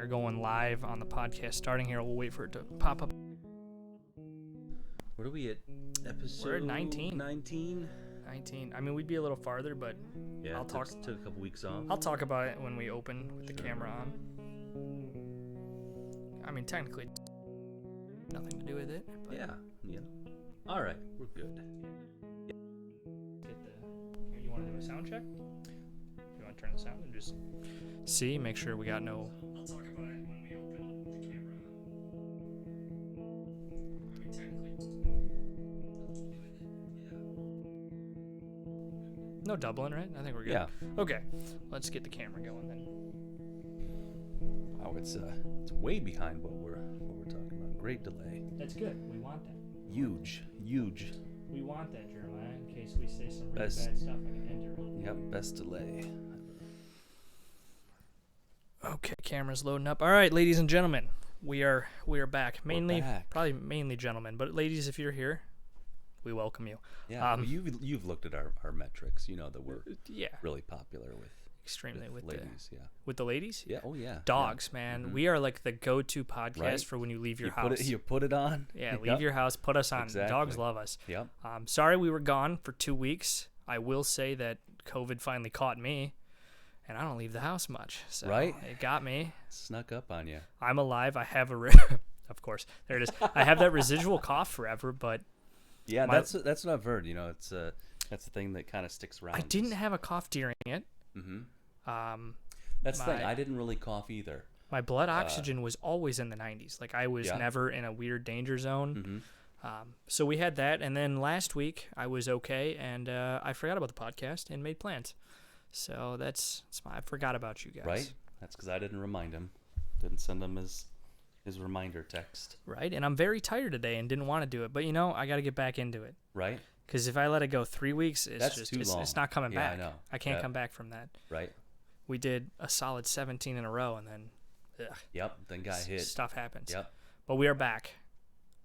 are going live on the podcast starting here. We'll wait for it to pop up. What are we at? Episode We're at 19. 19? 19. I mean, we'd be a little farther, but Yeah, I'll talk. took a couple weeks off. I'll talk about it when we open with the camera on. I mean, technically, nothing to do with it. But Yeah. All right, we're good. You want to do a sound check? You want to turn the sound and just see, make sure we got no. I'll talk about it when we open the camera. I mean, technically, nothing to do with it. Yeah. No doubling, right? I think we're good. Yeah. Okay, let's get the camera going then. Oh, it's way behind what we're talking about. Great delay. That's good. We want that. Huge. We want that, Jeremiah, in case we say some really Best. bad stuff. I can enter it. Yep, best delay. Okay, camera's loading up. All right, ladies and gentlemen, we are back. Probably mainly gentlemen, but ladies, if you're here, we welcome you. Yeah, well, you've looked at our metrics. You know that we're really popular with extremely with ladies. with the ladies. Yeah. Oh yeah. Dogs, man. Mm-hmm. We are like the go-to podcast Right? for when you leave your house. You put it on. Yeah, leave your house, put us on. Exactly. Dogs love us. Yep. Sorry we were gone for 2 weeks. I will say that COVID finally caught me, and I don't leave the house much. So Right? It got me. Snuck up on you. I'm alive. I have of course, there it is. I have that residual cough forever, but Yeah, that's what I've heard. You know, it's that's the thing that kind of sticks around. I didn't have a cough during it. Mm-hmm. Um, That's the thing. I didn't really cough either. My blood oxygen was always in the 90s. Like I was never in a weird danger zone. Mm-hmm. So we had that, and then last week I was okay, and I forgot about the podcast and made plans. So that's I forgot about you guys. Right? That's because I didn't remind him. Didn't send him his reminder text. Right, and I'm very tired today and didn't want to do it, but I got to get back into it. Right? Because if I let it go 3 weeks, That's too long. It's not coming back. I know. I can't come back from that. Right? We did a solid 17 in a row, and then Yep. Then got hit. Stuff happens. Yep. But we are back.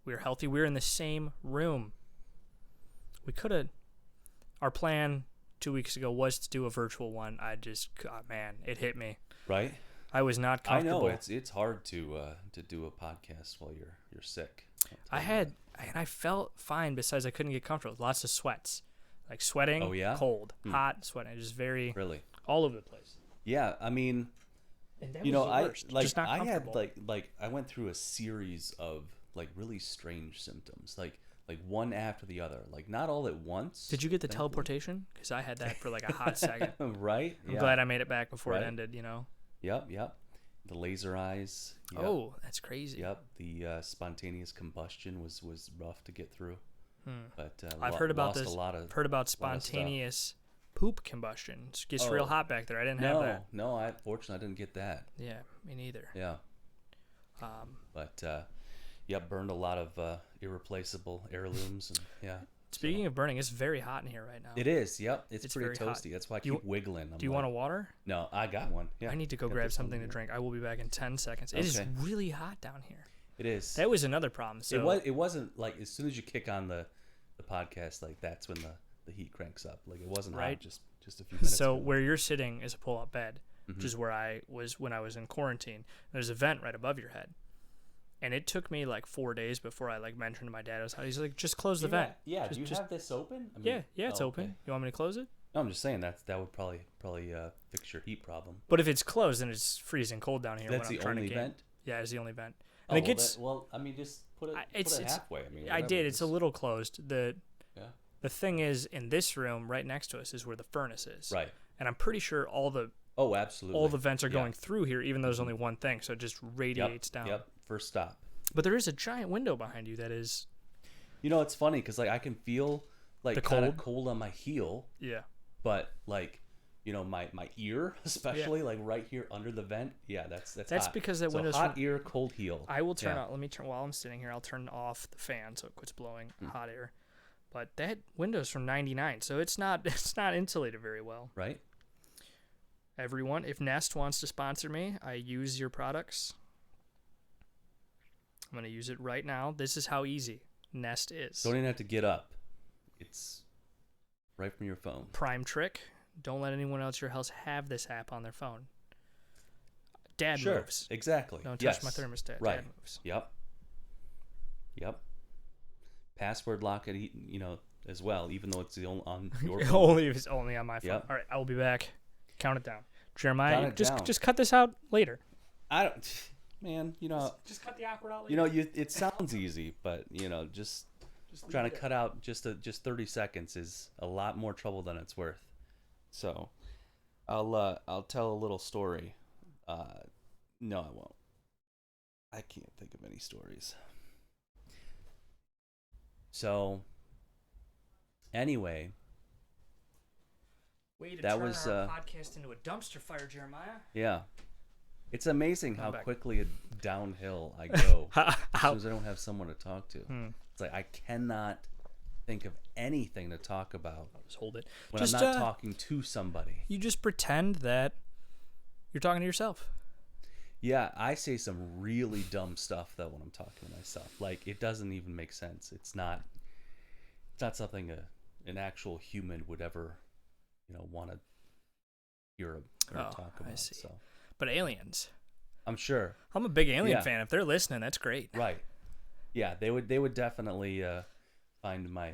We are healthy. We're in the same room. We could have. Our plan 2 weeks ago was to do a virtual one. It hit me. Right? I was not comfortable. I know it's hard to do a podcast while you're sick. I felt fine. Besides, I couldn't get comfortable. Lots of sweats, like sweating. Oh yeah. Cold, hot, sweating. Just very really all over the place. Yeah, I mean, and that was the worst. Just not comfortable. I had I went through a series of like really strange symptoms, like one after the other, like not all at once. Did you get the teleportation? Because I had that for like a hot second. Right. I'm glad I made it back before it ended. Yep. The laser eyes. Yep. Oh, that's crazy. Yep. The spontaneous combustion was rough to get through. But I've heard about this. Heard about spontaneous poop combustion. It gets real hot back there. I didn't have that. No, fortunately I didn't get that. Yeah, me neither. Yeah. But burned a lot of irreplaceable heirlooms and Speaking of burning, it's very hot in here right now. It is. Yep. It's pretty toasty. Hot. That's why I keep wiggling. Do you want a water? No, I got one. Yeah. I need to go grab something to drink. I will be back in 10 seconds. It is really hot down here. It is. That was another problem. So it wasn't like as soon as you kick on the podcast, like that's when the heat cranks up. Like it wasn't hot just a few minutes So ago. where you're sitting is a pull-up bed, which is where I was when I was in quarantine. There's a vent right above your head. And it took me like 4 days before I mentioned to my dad. He's like, just close the vent. Yeah. Do you have this open? I mean, yeah, it's open. Okay. You want me to close it? No, I'm just saying that would probably fix your heat problem. But if it's closed, then it's freezing cold down here. That's when I'm the trying only to vent. Yeah, it's the only vent. And it gets. Just put it halfway. I mean, I did. It's a little closed. The thing is, in this room right next to us is where the furnace is. Right. And I'm pretty sure absolutely. all the vents are going through here, even though there's only one thing, so it just radiates down. Yep. First stop. But there is a giant window behind you that is. It's funny because I can feel kind of cold on my heel. Yeah. But my ear, especially right here under the vent. Yeah, that's hot. Because that window's hot ear, cold heel. I will turn off. Let me turn while I'm sitting here. I'll turn off the fan so it quits blowing hot air. But that window's from '99, so it's not insulated very well. Right. Everyone, if Nest wants to sponsor me, I use your products. I'm going to use it right now. This is how easy Nest is. Don't even have to get up. It's right from your phone. Prime trick. Don't let anyone else at your house have this app on their phone. Dad Sure. moves. Exactly. Don't touch my thermostat. Right. Dad moves. Yep. Password lock it, as well, even though it's on your phone. Only if it's only on my phone. Yep. All right, I will be back. Count it down. Jeremiah, Count it down. just cut this out later. I don't, man. Just cut the awkward out later. It sounds easy, but just trying to cut out just 30 seconds is a lot more trouble than it's worth. So, I'll tell a little story. No, I won't. I can't think of any stories. So, anyway, Way to that turn was our podcast into a dumpster fire, Jeremiah. yeah. It's amazing how back. quickly downhill I go as How? soon as I don't have someone to talk to. It's like I cannot think of anything to talk about Just hold it. when Just, I'm not talking to somebody. You just pretend that you're talking to yourself. Yeah, I say some really dumb stuff though when I'm talking to myself. Like it doesn't even make sense. It's not something an actual human would ever, want to hear or talk about. I see. So But aliens. I'm sure. I'm a big alien Yeah. fan. If they're listening, that's great. Right. Yeah, they would definitely find my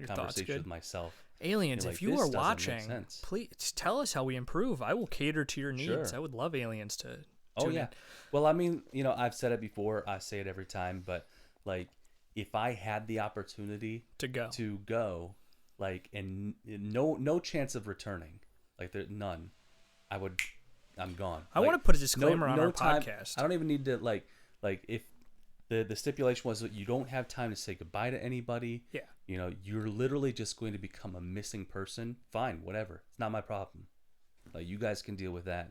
conversation good? with myself. Aliens, You're like, if you "This are doesn't make watching, sense." please tell us how we improve. I will cater to your needs. Sure. I would love aliens to Oh tune yeah. in. Well, I mean, I've said it before. I say it every time, but like, if I had the opportunity To go. like, and no chance of returning, like there none, I'm gone. I want to put a disclaimer on our time, podcast. I don't even need to like if the stipulation was that you don't have time to say goodbye to anybody. Yeah. You're literally just going to become a missing person. Fine, whatever. It's not my problem. Like you guys can deal with that.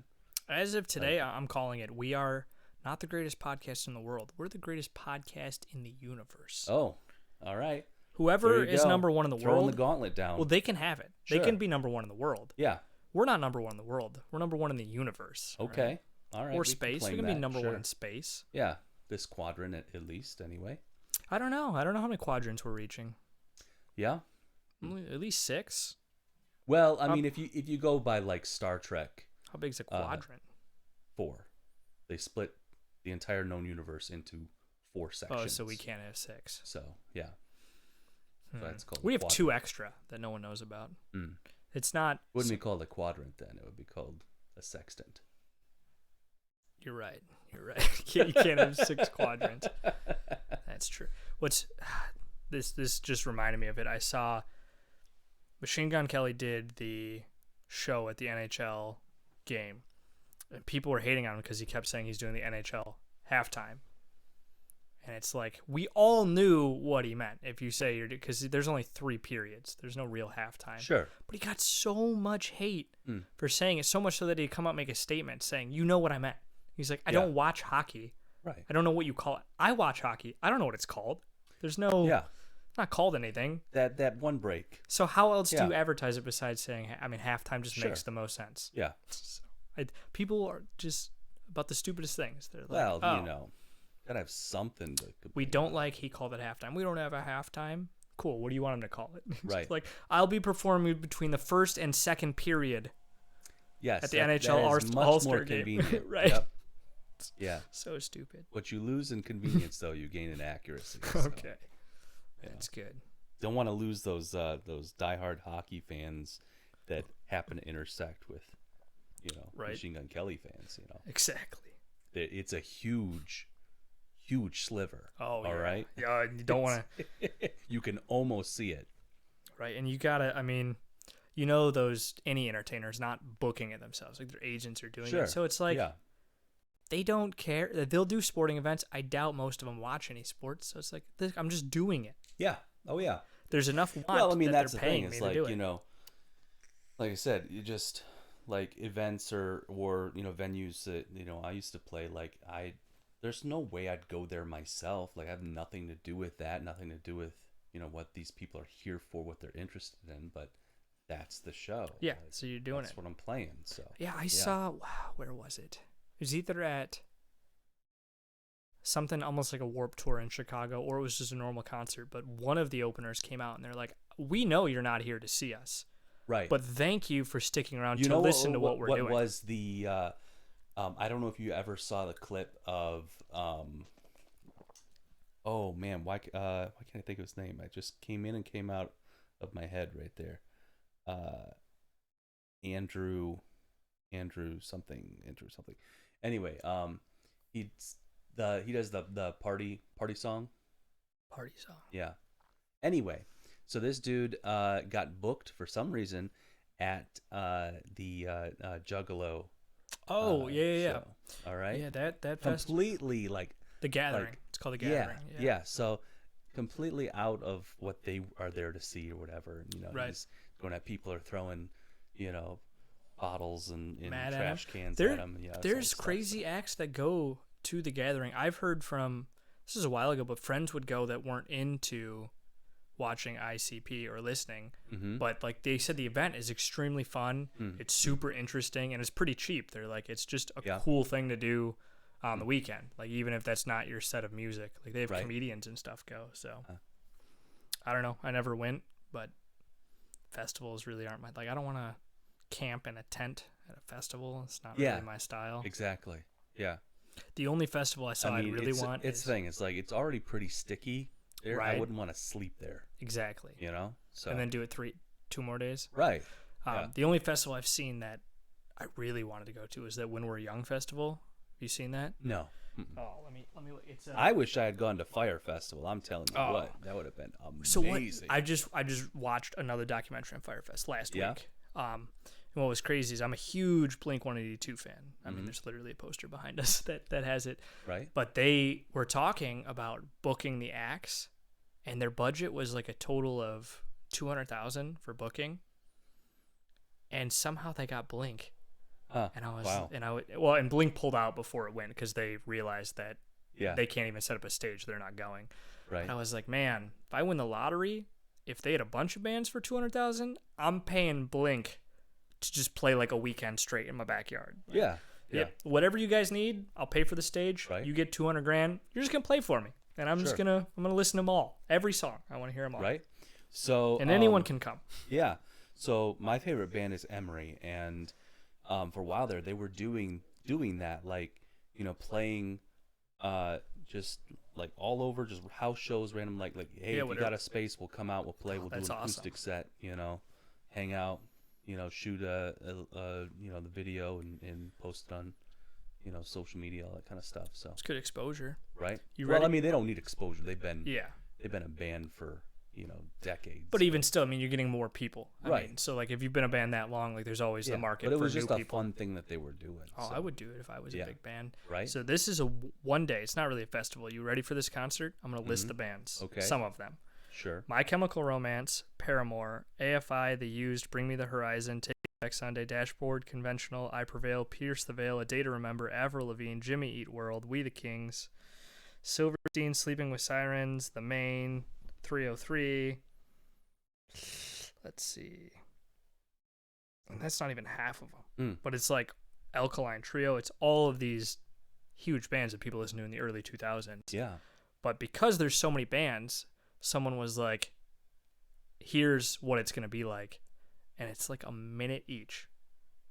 As of today, I'm calling it. We are not the greatest podcast in the world. We're the greatest podcast in the universe. Oh, all right. Whoever There you is go. number one in the Throwing world, the gauntlet down. well, they can have it. Sure. They can be number one in the world. Yeah. We're not number one in the world. We're number one in the universe. Okay. All right. Or we can space. We claim can be that. number Sure. one in space. Yeah. This quadrant at least, anyway. I don't know. I don't know how many quadrants we're reaching. Yeah. At least 6. Well, I mean, if you go by like Star Trek, How big's a quadrant? 4, they split the entire known universe into 4 sections. Oh, so we can't have 6. So yeah. So that's called. We a have 2 extra that no one knows about. Mm. It's not. Wouldn't be called a quadrant then. It would be called a sextant. You're right. You can't have 6 quadrants. That's true. This just reminded me of it. I saw Machine Gun Kelly did the show at the NHL game, and people were hating on him because he kept saying he's doing the NHL halftime. And it's like, we all knew what he meant if you say you're, because there's only 3 periods. There's no real halftime. Sure. But he got so much hate for saying it, so much so that he'd come out and make a statement saying, you know what I meant. He's like, I don't watch hockey. Right. I don't know what you call it. I watch hockey. I don't know what it's called. There's no, it's not called anything. That one break. So how else do you advertise it besides saying, halftime just makes the most sense. Yeah. So, people are just about the stupidest things. They're like, Well, oh, gotta have something to. we don't like, he called it halftime. We don't have a halftime. Cool. What do you want him to call it? Right. Like, I'll be performing between the first and second period. Yes. At the NHL All-Star game. Convenient. Right. Yep. Yeah. So stupid. What you lose in convenience, though, you gain in accuracy. So, Okay. That's good. Don't want to lose those diehard hockey fans that happen to intersect with, Machine Gun Kelly fans. Exactly. It's a huge sliver. Oh, all right. Yeah, you don't want to. You can almost see it. Right, and you gotta. I mean, those any entertainers not booking it themselves, like their agents are doing it. So it's like, they don't care. They'll do sporting events. I doubt most of them watch any sports. So it's like, I'm just doing it. Yeah. Oh yeah. There's enough want. Well, I mean, that that's they're the thing. paying It's me like, to do it. like I said, you just like events or venues that I used to play. Like there's no way I'd go there myself. Like I have nothing to do with that. Nothing to do with what these people are here for, what they're interested in. But that's the show. Yeah. Like, So you're doing that's it. what I'm playing. So Yeah, I saw. Wow, where was it? It was either at something almost like a Warped Tour in Chicago, or it was just a normal concert. But one of the openers came out and they're like, "We know you're not here to see us, right? But thank you for sticking around to listen to what we're doing." What was the I don't know if you ever saw the clip of oh man, why can't I think of his name? I just came in and came out of my head right there. Uh, Andrew, Andrew something. Anyway, he's he does the party song. Party song. Yeah. Anyway, so this dude got booked for some reason at the Juggalo. Oh yeah. Show. All right. Yeah, that completely like the Gathering. like, It's called the Gathering. Yeah. So completely out of what they are there to see or whatever. Right. He's going at people are throwing, bottles and Mad trash cans there, at him. Yeah. There's crazy acts that go to the Gathering. I've heard from, this is a while ago, but friends would go that weren't into watching ICP or listening, but like they said the event is extremely fun. It's super interesting and it's pretty cheap. They're like, it's just a cool thing to do on the weekend, like even if that's not your set of music. Like they have comedians and stuff go, so I don't know, I never went, but festivals really aren't my, like I don't want to camp in a tent at a festival. It's not really my style. Exactly. Yeah. The only festival I saw I really want it's thing. It's like it's already pretty sticky there. Right. I wouldn't want to sleep there. Exactly. So and then do it 2 more days. Right. The only festival I've seen that I really wanted to go to is that When We're Young festival. Have you seen that? No. Oh, let me look. It's I wish I had gone to Fire Festival. I'm telling you what, that would have been amazing. So what? I just watched another documentary on Firefest last week. And what was crazy is I'm a huge Blink 182 fan. I mean, there's literally a poster behind us that has it. Right. But they were talking about booking the acts, and their budget was like a total of $200,000 for booking, and somehow they got Blink. And I was, and Blink pulled out before it went because they realized that they can't even set up a stage. They're not going. Right. And I was like, man, if I win the lottery, if they had a bunch of bands for $200,000, I'm paying Blink to just play like a weekend straight in my backyard. Yeah. Whatever you guys need, I'll pay for the stage. Right. You get $200,000. You're just gonna play for me, and I'm just gonna listen to them all, every song. I want to hear them all. Right. So and anyone can come. Yeah. So my favorite band is Emery, and for a while there, they were doing that, like playing just like all over, just house shows, random, like hey, if you got a space, we'll come out, we'll play, we'll do an acoustic set, hang out, shoot the video and post it on social media, all that kind of stuff. So it's good exposure, right? Well, I mean, they don't need exposure. They've been a band for decades. But even still, I mean, you're getting more people. Right. I mean, so like if you've been a band that long, like there's always the market for new people. But it was just a fun thing that they were doing. Oh, I would do it if I was a big band. Right. So this is a one day. It's not really a festival. You ready for this concert? I'm going to list the bands. Okay. Some of them. Sure. My Chemical Romance, Paramore, AFI, The Used, Bring Me the Horizon, Take Me Back Sunday, Dashboard, Conventional, I Prevail, Pierce the Veil, A Day to Remember, Avril Lavigne, Jimmy Eat World, We the Kings, Silverstein, Sleeping with Sirens, The Maine, 303. Let's see. And that's not even half of them. But it's like Alkaline Trio. It's all of these huge bands that people listened to in the early 2000s. Yeah. But because there's so many bands, someone was like, here's what it's going to be like. And it's like a minute each.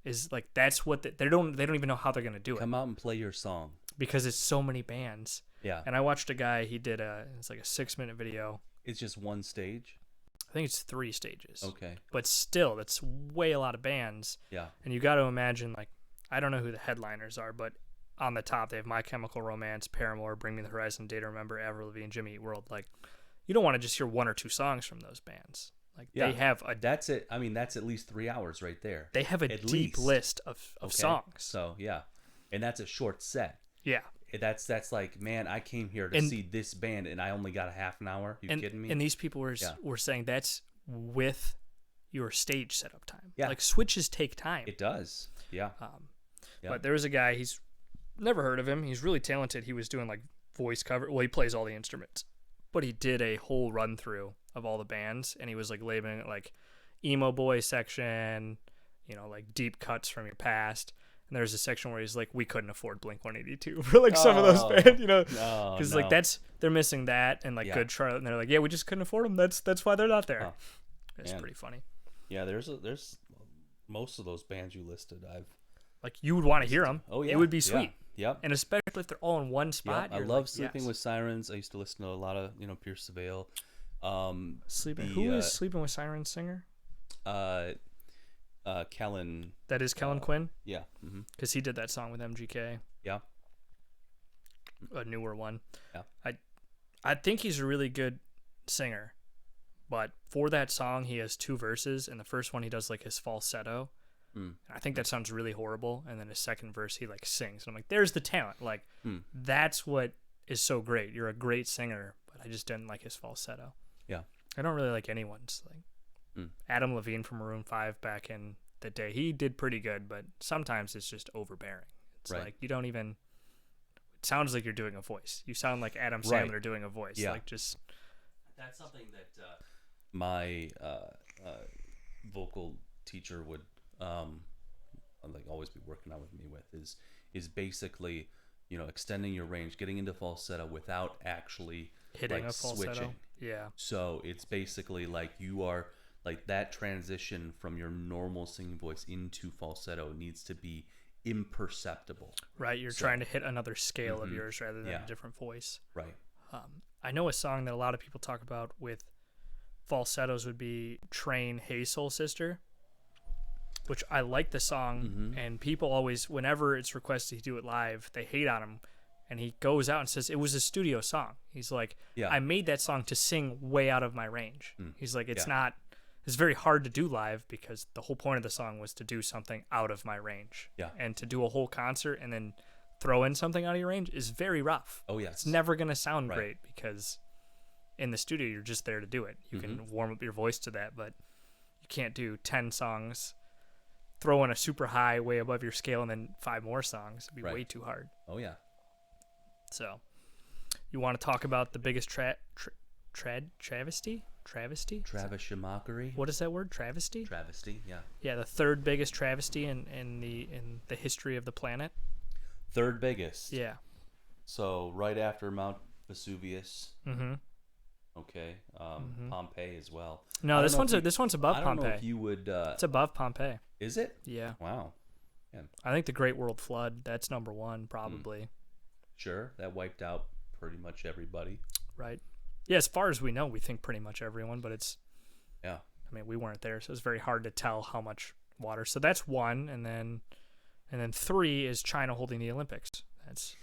Is like, that's what they don't even know how they're going to do it. Come out and play your song. Because it's so many bands. Yeah. And I watched a guy, it's like a 6-minute video. It's just one stage? I think it's 3 stages. Okay. But still, that's way a lot of bands. Yeah. And you got to imagine, like, I don't know who the headliners are, but on the top, they have My Chemical Romance, Paramore, Bring Me the Horizon, Day to Remember, Avril Lavigne, Jimmy Eat World. Like, you don't want to just hear 1 or 2 songs from those bands. Like, they have a... That's it. I mean, that's at least 3 hours right there. They have a deep list of songs. So, yeah. And that's a short set. Yeah. That's like, man, I came here to see this band and I only got a half an hour. You kidding me? And these people were saying that's with your stage setup time. Yeah. Like switches take time. It does. Yeah. But there was a guy, he's never heard of him. He's really talented. He was doing like voice cover. Well, he plays all the instruments, but he did a whole run through of all the bands, and he was like labeling it like emo boy section, like deep cuts from your past. And there's a section where he's like, we couldn't afford Blink 182 for like some of those bands, because like they're missing that and like Good Charlotte, and they're like, yeah, we just couldn't afford them. That's why they're not there. It's pretty funny. Yeah, there's most of those bands you listed. Like you would want to hear them. Oh yeah, it would be sweet. Yep. And especially if they're all in one spot. I you're love like, Sleeping yes. with Sirens. I used to listen to a lot of Pierce the Veil. Who is Sleeping with Sirens singer? Kellen. That is Kellen Quinn. Yeah. Because he did that song with MGK. Yeah. A newer one. Yeah. I think he's a really good singer, but for that song he has 2 verses, and the first one he does like his falsetto. I think that sounds really horrible, and then his second verse he like sings, and I'm like, there's the talent. Like that's what is so great. You're a great singer, but I just didn't like his falsetto. Yeah. I don't really like anyone's like Adam Levine from Maroon 5 back in the day. He did pretty good, but sometimes it's just overbearing. It's like you don't even. It sounds like you're doing a voice. You sound like Adam Sandler doing a voice. Yeah. Like just. That's something that my vocal teacher would like always be working on with me with is basically extending your range, getting into falsetto without actually hitting like a falsetto. switching. Yeah. So it's basically like you are like that transition from your normal singing voice into falsetto needs to be imperceptible. Right. You're trying to hit another scale of yours rather than a different voice. Right. I know a song that a lot of people talk about with falsettos would be Train Hey Soul Sister, which I like the song, and people always, whenever it's requested he do it live, they hate on him, and he goes out and says it was a studio song. He's like, I made that song to sing way out of my range. He's like, it's very hard to do live because the whole point of the song was to do something out of my range. Yeah. And to do a whole concert and then throw in something out of your range is very rough. Oh, yes. It's never going to sound great because in the studio, you're just there to do it. You can warm up your voice to that, but you can't do 10 songs, throw in a super high way above your scale, and then 5 more songs. It'd be way too hard. Oh, yeah. So you want to talk about the biggest travesty? Travesty-mockery. What is that word? Travesty? Travesty, yeah. Yeah, the 3rd biggest travesty in the history of the planet. 3rd biggest. Yeah. So right after Mount Vesuvius. Mm-hmm. Okay. Pompeii as well. No, this one's above Pompeii. I don't know if you would. It's above Pompeii. Is it? Yeah. Wow. Yeah. I think the Great World Flood. That's number 1 probably. Sure, that wiped out pretty much everybody. Right. Yeah, as far as we know, we think pretty much everyone, but it's. Yeah. I mean, we weren't there, so it's very hard to tell how much water. So that's 1, and then 3 is China holding the Olympics. That's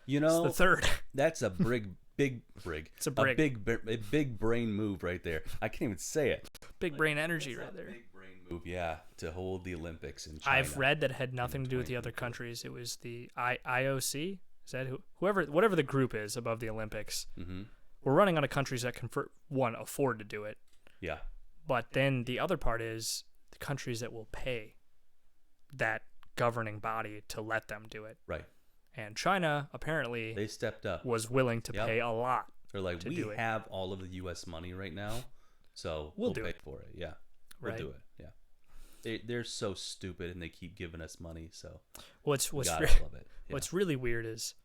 the 3rd. That's a big. It's a big brain move right there. I can't even say it. Big brain energy right there. Big brain move, yeah, to hold the Olympics in China. I've read that it had nothing to do with the other countries. It was the IOC. Is that whatever the group is above the Olympics? Mm-hmm. We're running out of countries that can afford to do it. Yeah. But then the other part is the countries that will pay that governing body to let them do it. Right. And China apparently they stepped up, was willing to pay a lot. They're like, we have all of the U.S. money right now, so we'll pay for it. Yeah, we'll do it. Yeah, they're so stupid, and they keep giving us money. So what's really weird is,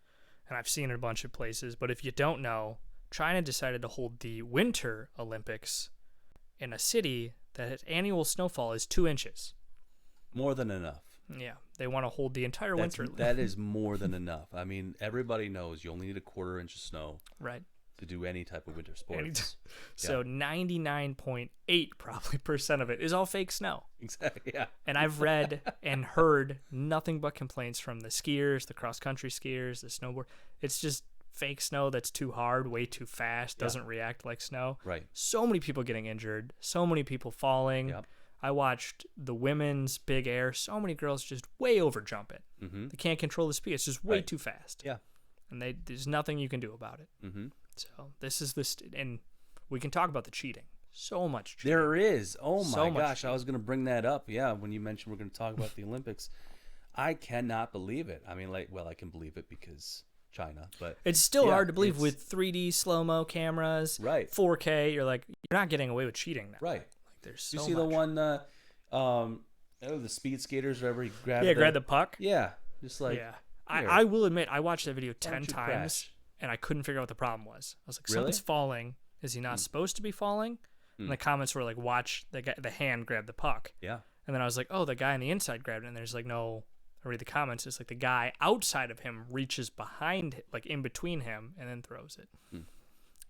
and I've seen it a bunch of places, but if you don't know, China decided to hold the Winter Olympics in a city that its annual snowfall is 2 inches. More than enough. Yeah, they want to hold the entire winter. That is more than enough. I mean, everybody knows you only need a 1/4 inch of snow, right, to do any type of winter sports. So 99.8 probably % of it is all fake snow. Exactly. Yeah. And I've read and heard nothing but complaints from the skiers, the cross country skiers, the snowboard. It's just fake snow that's too hard, way too fast, doesn't react like snow. Right. So many people getting injured, so many people falling. Yep. I watched the women's big air. So many girls just way over jump it. Mm-hmm. They can't control the speed. It's just way too fast. Yeah. And there's nothing you can do about it. Mm-hmm. So this is and we can talk about the cheating. So much cheating. There is. Oh my gosh. cheating. I was going to bring that up. Yeah. When you mentioned we're going to talk about the Olympics, I cannot believe it. I mean, I can believe it because China, but it's still hard to believe with 3D slow-mo cameras, right? 4K. You're like, you're not getting away with cheating now. Right. There's so you see much. the one, the speed skaters, wherever he grabbed grab the puck. Yeah, just like I will admit, I watched that video 10 times and I couldn't figure out what the problem was. I was like, something's falling. Is he not supposed to be falling? And the comments were like, watch the hand grab the puck. Yeah. And then I was like, oh, the guy on the inside grabbed it. And there's like no I read the comments. It's like the guy outside of him reaches behind, like in between him, and then throws it.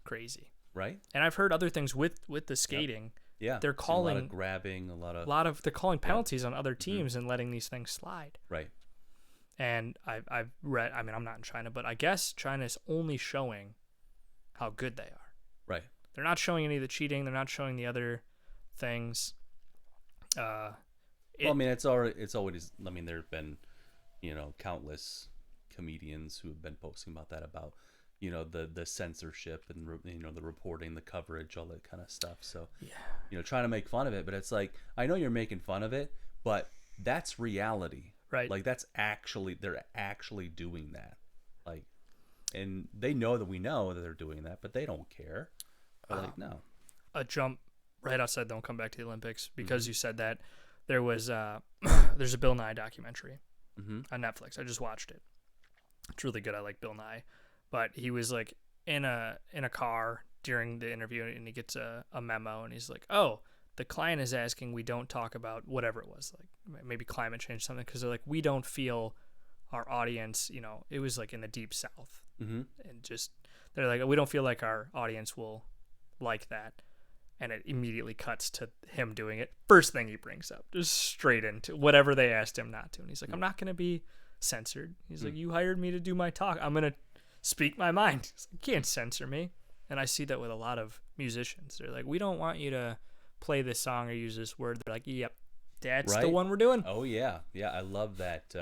Crazy, right? And I've heard other things with the skating. Yeah, they're calling a lot of grabbing, a lot of they're calling penalties on other teams and letting these things slide. Right. And I've read. I mean, I'm not in China, but I guess China is only showing how good they are. Right. They're not showing any of the cheating. They're not showing the other things. Well, I mean, it's always. I mean, there've been, countless comedians who have been posting about that, about, the censorship and the reporting, the coverage, all that kind of stuff. So, trying to make fun of it, but it's like, I know you're making fun of it, but that's reality, right? Like they're actually doing that, like, and they know that we know that they're doing that, but they don't care. They're like, no. A jump right outside. Don't come back to the Olympics because you said that. There was there's a Bill Nye documentary on Netflix. I just watched it. It's really good. I like Bill Nye, but he was like in a car during the interview, and he gets a memo, and he's like, "Oh, the client is asking we don't talk about whatever it was, like maybe climate change, something, because they're like, we don't feel our audience, it was like in the deep South, and just they're like, we don't feel like our audience will like that." And it immediately cuts to him doing it. First thing he brings up, just straight into whatever they asked him not to. And he's like, I'm not going to be censored. He's like, you hired me to do my talk. I'm going to speak my mind. He's like, you can't censor me. And I see that with a lot of musicians. They're like, we don't want you to play this song or use this word. They're like, yep, that's the one we're doing. Oh, yeah. Yeah, I love that.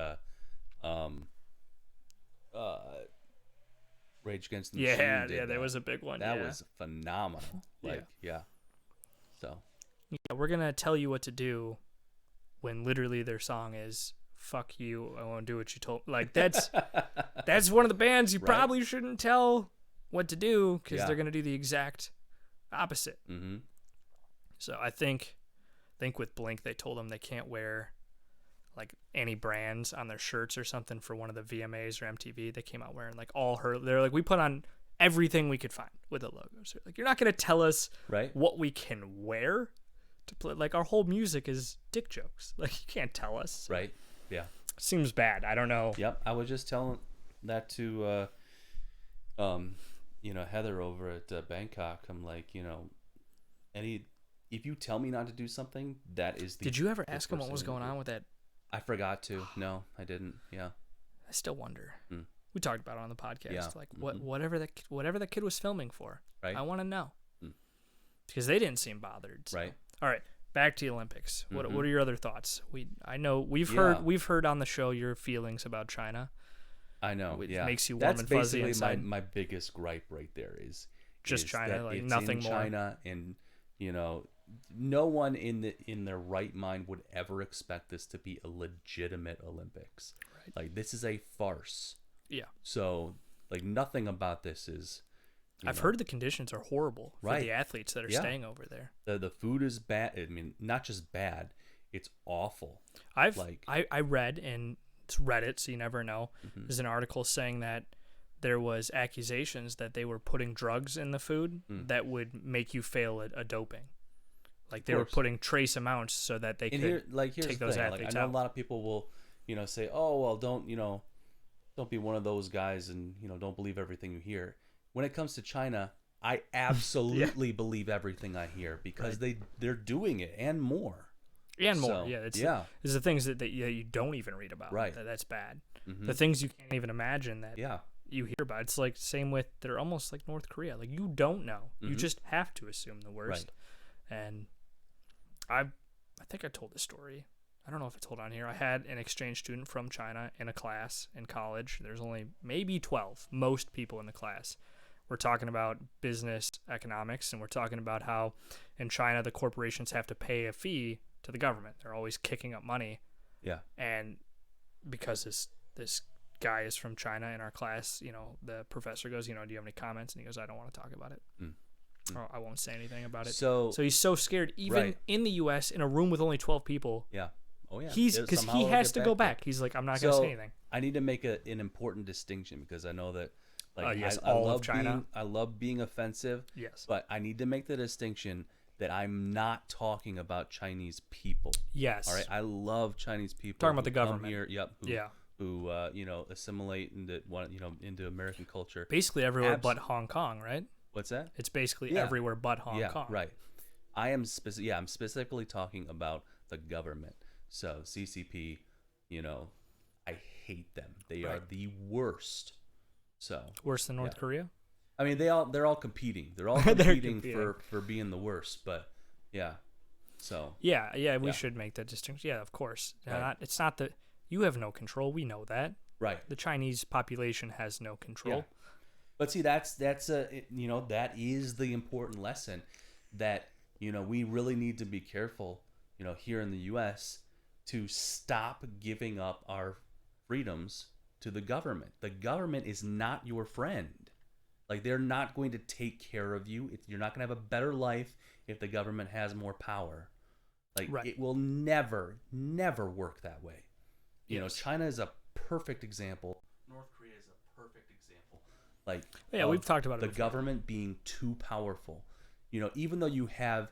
Rage Against the Machine. Yeah, that was a big one. That was phenomenal. Yeah. So, yeah, we're gonna tell you what to do when literally their song is "fuck you, I won't do what you told." Like that's one of the bands you probably shouldn't tell what to do, because they're gonna do the exact opposite. So I think with Blink, they told them they can't wear like any brands on their shirts or something for one of the VMAs or MTV. They came out wearing like they're like, we put on everything we could find with the logos. Like, you're not going to tell us what we can wear to play. Like, our whole music is dick jokes. Like, you can't tell us. Right. Yeah. Seems bad. I don't know. Yep. I was just telling that to, Heather over at Bangkok. I'm like, if you tell me not to do something, that is the. Did you ever ask him what was going on with that? I forgot to. No, I didn't. Yeah. I still wonder. We talked about it on the podcast, like whatever that kid was filming for. Right. I want to know, because they didn't seem bothered. So. Right. All right, back to the Olympics. What are your other thoughts? I know we've heard on the show your feelings about China. I know. It makes you warm and fuzzy inside. That's basically my biggest gripe right there is China, like it's nothing in more. China, and no one in their right mind would ever expect this to be a legitimate Olympics. Right. Like, this is a farce. Yeah. So, like, nothing about this is. I've heard the conditions are horrible for the athletes that are staying over there. The food is bad. I mean, not just bad; it's awful. I read, and it's Reddit, so you never know. There's an article saying that there was accusations that they were putting drugs in the food that would make you fail a doping. Like, they were putting trace amounts so that they could take those athletes I know out. A lot of people will, say, "Oh, well, don't be one of those guys, and don't believe everything you hear." When it comes to China, I absolutely believe everything I hear, because they're doing it and more. And more, It's the things that you don't even read about. Right. That's bad. The things you can't even imagine that you hear about. It's like same with, they're almost like North Korea. Like, you don't know. You just have to assume the worst. Right. And I think I told this story. I don't know if it's told on here. I had an exchange student from China in a class in college. There's only maybe 12, most people in the class. We're talking about business economics, and we're talking about how in China the corporations have to pay a fee to the government. They're always kicking up money. Yeah. And because this guy is from China in our class, the professor goes, do you have any comments? And he goes, I don't want to talk about it. Or I won't say anything about it. So he's so scared, even in the U.S., in a room with only 12 people. Yeah. Oh, yeah. Because he has to go back. He's like, I'm not going to say anything. I need to make an important distinction, because I know that, like, I love China. I love being offensive. Yes. But I need to make the distinction that I'm not talking about Chinese people. Yes. All right. I love Chinese people. Talking about the who come government. here. Yep. Yeah. Who assimilate into American culture. Basically everywhere but Hong Kong, right? What's that? It's basically everywhere but Hong Kong. Right. I'm specifically talking about the government. So CCP, I hate them. They are the worst. So worse than North Korea? I mean, they're all competing. They're all competing for being the worst. But yeah, so we should make that distinction. Yeah, of course. Right. It's not that you have no control. We know that. Right. The Chinese population has no control. Yeah. But see, that is the important lesson that we really need to be careful. Here in the U.S. to stop giving up our freedoms to the government. The government is not your friend. Like, they're not going to take care of you. You're not going to have a better life if the government has more power. Like, It will never work that way. China is a perfect example. North Korea is a perfect example. Like, we've talked about it the before. government being too powerful. Even though you have,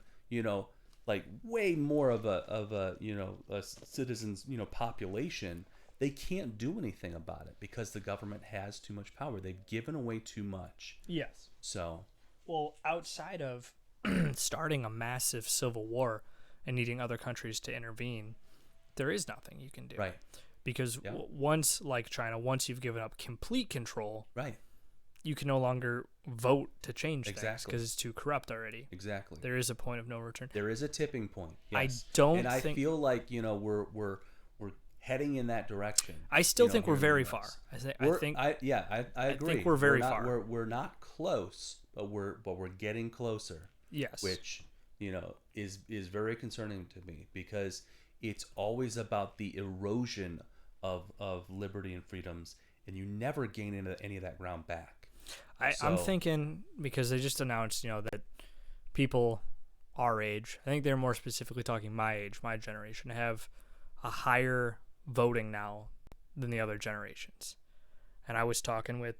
like way more of a citizens, population, they can't do anything about it because the government has too much power. They've given away too much. Yes. So, well, outside of starting a massive civil war and needing other countries to intervene, there is nothing you can do. Right. Because once, like China, once you've given up complete control, right, you can no longer vote to change things exactly because it's too corrupt already. Exactly. There is a point of no return. There is a tipping point. Yes. I feel like we're heading in that direction. I still think we're very far. I agree. I think we're very far. We're not close, but we're getting closer. Yes. Which is very concerning to me because it's always about the erosion of liberty and freedoms, and you never gain any of that ground back. I'm thinking, because they just announced, that people our age, I think they're more specifically talking my age, my generation, have a higher voting now than the other generations. And I was talking with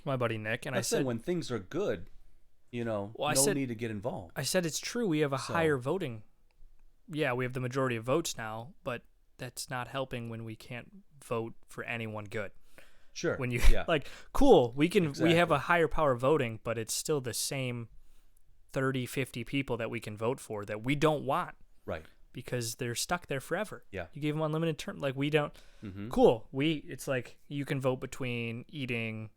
my buddy Nick, and I said, when things are good, no need to get involved. I said it's true. We have a higher voting. Yeah, we have the majority of votes now, but that's not helping when we can't vote for anyone good. Sure. When you cool, we have a higher power voting, but it's still the same 30, 50 people that we can vote for that we don't want. Right. Because they're stuck there forever. Yeah. You gave them unlimited term. Like, we don't. Mm-hmm. Cool. It's like you can vote between eating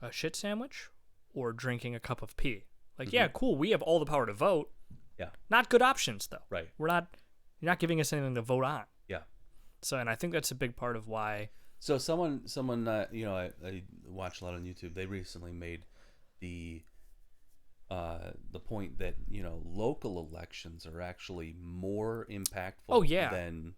a shit sandwich or drinking a cup of pee. Like, mm-hmm. Yeah, cool. We have all the power to vote. Yeah. Not good options, though. Right. You're not giving us anything to vote on. Yeah. So, and I think that's a big part of why. So someone I watch a lot on YouTube. They recently made the point that local elections are actually more impactful than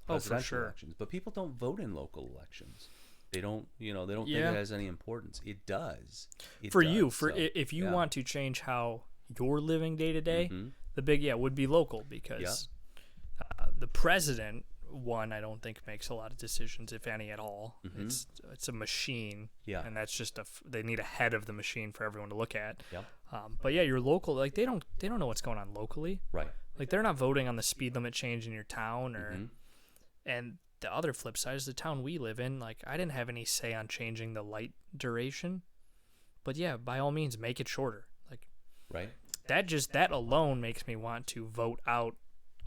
presidential elections. But people don't vote in local elections. They don't think it has any importance. It does. If you want to change how you're living day to day, mm-hmm. the big would be local, because the president, one, I don't think makes a lot of decisions, if any at all. Mm-hmm. It's a machine, and that's just they need a head of the machine for everyone to look at. Yep. But yeah, your local, like, they don't know what's going on locally. Right. Like, they're not voting on the speed limit change in your town, or mm-hmm. and the other flip side is the town we live in. Like, I didn't have any say on changing the light duration, but yeah, by all means, make it shorter. Like, right. That alone makes me want to vote out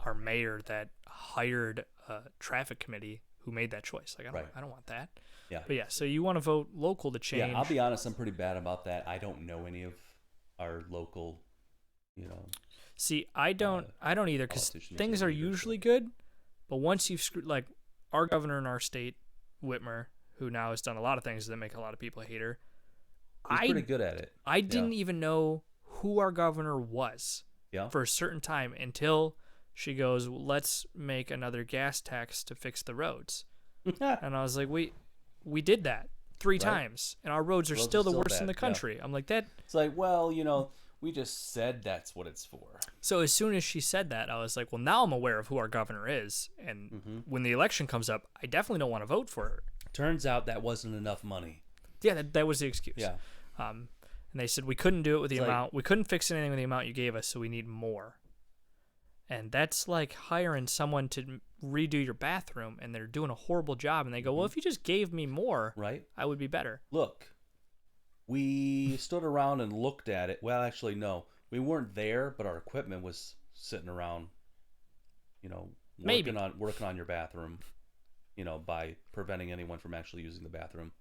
our mayor that hired a traffic committee who made that choice. Like, I don't want that. Yeah. But yeah, so you want to vote local to change. Yeah, I'll be honest, I'm pretty bad about that. I don't know any of our local, See, I don't either, because things are usually good, but once you've screwed, like our governor in our state, Whitmer, who now has done a lot of things that make a lot of people hate her. He's pretty good at it. I didn't even know who our governor was for a certain time until she goes, let's make another gas tax to fix the roads. And I was like, we did that 3 times, and our roads are still the worst in the country. I'm like, that. It's like, we just said that's what it's for. So as soon as she said that, I was like, well, now I'm aware of who our governor is. And mm-hmm. when the election comes up, I definitely don't want to vote for her. Turns out that wasn't enough money. Yeah, that was the excuse. Yeah. And And they said we couldn't do it with the It's like- amount. We couldn't fix anything with the amount you gave us, so we need more. And that's like hiring someone to redo your bathroom, and they're doing a horrible job, and they go, well, if you just gave me more, Right. I would be better. Look, we stood around and looked at it. Well, actually, no, we weren't there, but our equipment was sitting around, Maybe. working on your bathroom, by preventing anyone from actually using the bathroom.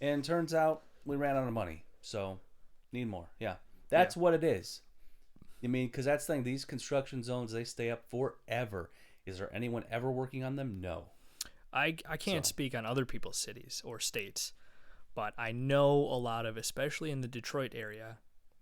And turns out we ran out of money, so need more. Yeah, that's what it is. I mean, because that's the thing. These construction zones, they stay up forever. Is there anyone ever working on them? No. I can't speak on other people's cities or states, but I know a lot of, especially in the Detroit area,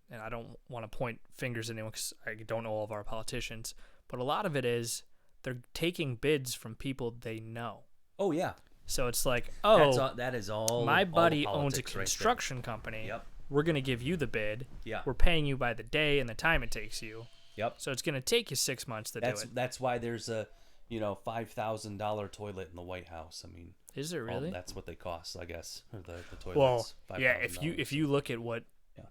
and I don't want to point fingers at anyone because I don't know all of our politicians, but a lot of it is they're taking bids from people they know. Oh, yeah. So it's like, that is all. my all buddy the owns a politics right there. construction company. Yep. We're going to give you the bid. Yeah. We're paying you by the day and the time it takes you. Yep. So it's going to take you 6 months to do it. That's why there's a $5,000 toilet in the White House. I mean, Is it really? that's what they cost, I guess. Or the toilets. Well, $5,000. yeah. If you look at what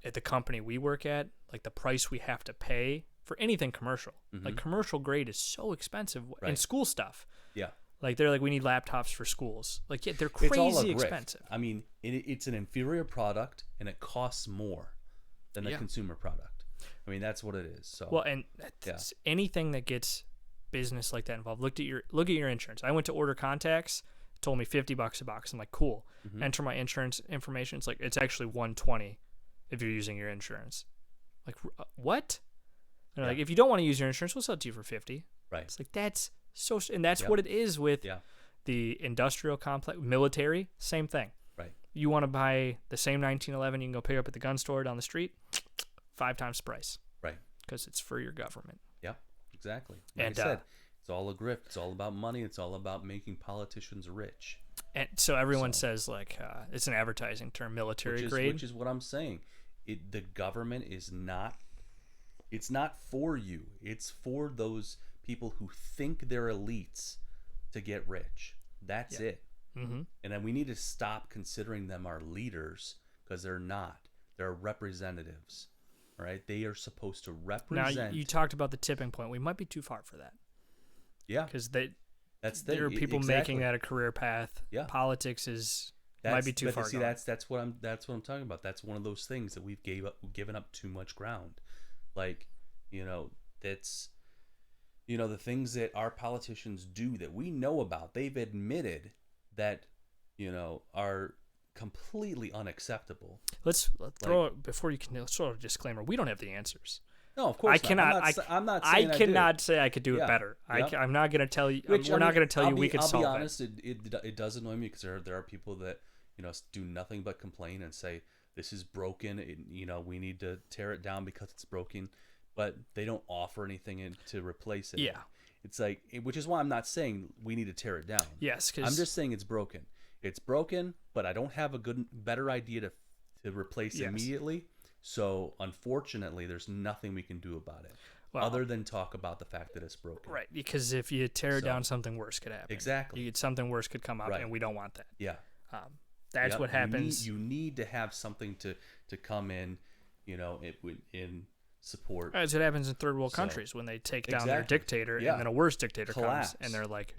at the company we work at, like the price we have to pay for anything commercial, like commercial grade is so expensive, and school stuff. Yeah. Like they're like, we need laptops for schools. Like they're It's all a crazy grift. expensive. I mean, it's an inferior product, and it costs more than the consumer product. I mean, that's what it is. So Well, and anything that gets business like that involved. Look at your insurance. I went to order contacts. It told me $50 a box. I'm like, cool. Enter my insurance information. It's like it's actually $120 if you're using your insurance. Like what? They're like, if you don't want to use your insurance, we'll sell it to you for $50. Right. It's like that's so, and that's what it is with the industrial complex, military. Same thing. Right. You want to buy the same 1911 you can go pick up at the gun store down the street, 5 times the price. Right. Because it's for your government. Yeah. Exactly. Like I said, it's all a grift. It's all about money. It's all about making politicians rich. And so everyone says like it's an advertising term, military grade, which is what I'm saying. The government is not. It's not for you. It's for those people who think they're elites to get rich. That's it. Mm-hmm. And then we need to stop considering them our leaders because they're not. They're representatives. All right? They are supposed to represent. Now, you talked about the tipping point. We might be too far for that. Yeah. Because there are people making that a career path. Yeah. Politics might be too far. See, that's what I'm talking about. That's one of those things that we've given up too much ground. Like, that's the things that our politicians do that we know about. They've admitted that are completely unacceptable. Let's throw it before you can throw a disclaimer. We don't have the answers. No, of course not. I'm not saying I cannot say I could do it better. Yep. I'm not going to tell you. We're not going to tell you we could solve it. I'll be honest. It does annoy me because there are people that do nothing but complain and say this is broken. We need to tear it down because it's broken, but they don't offer anything to replace it. Yeah, it's like, which is why I'm not saying we need to tear it down. Yes, I'm just saying it's broken. It's broken, but I don't have a better idea to replace immediately. So, unfortunately, there's nothing we can do about it other than talk about the fact that it's broken. Right, because if you tear it down, something worse could happen. Exactly. Something worse could come up, and we don't want that. Yeah. That's what happens. You need to have something to come in, in support. That's what happens in third world countries when they take down their dictator, and then a worse dictator comes, and they're like,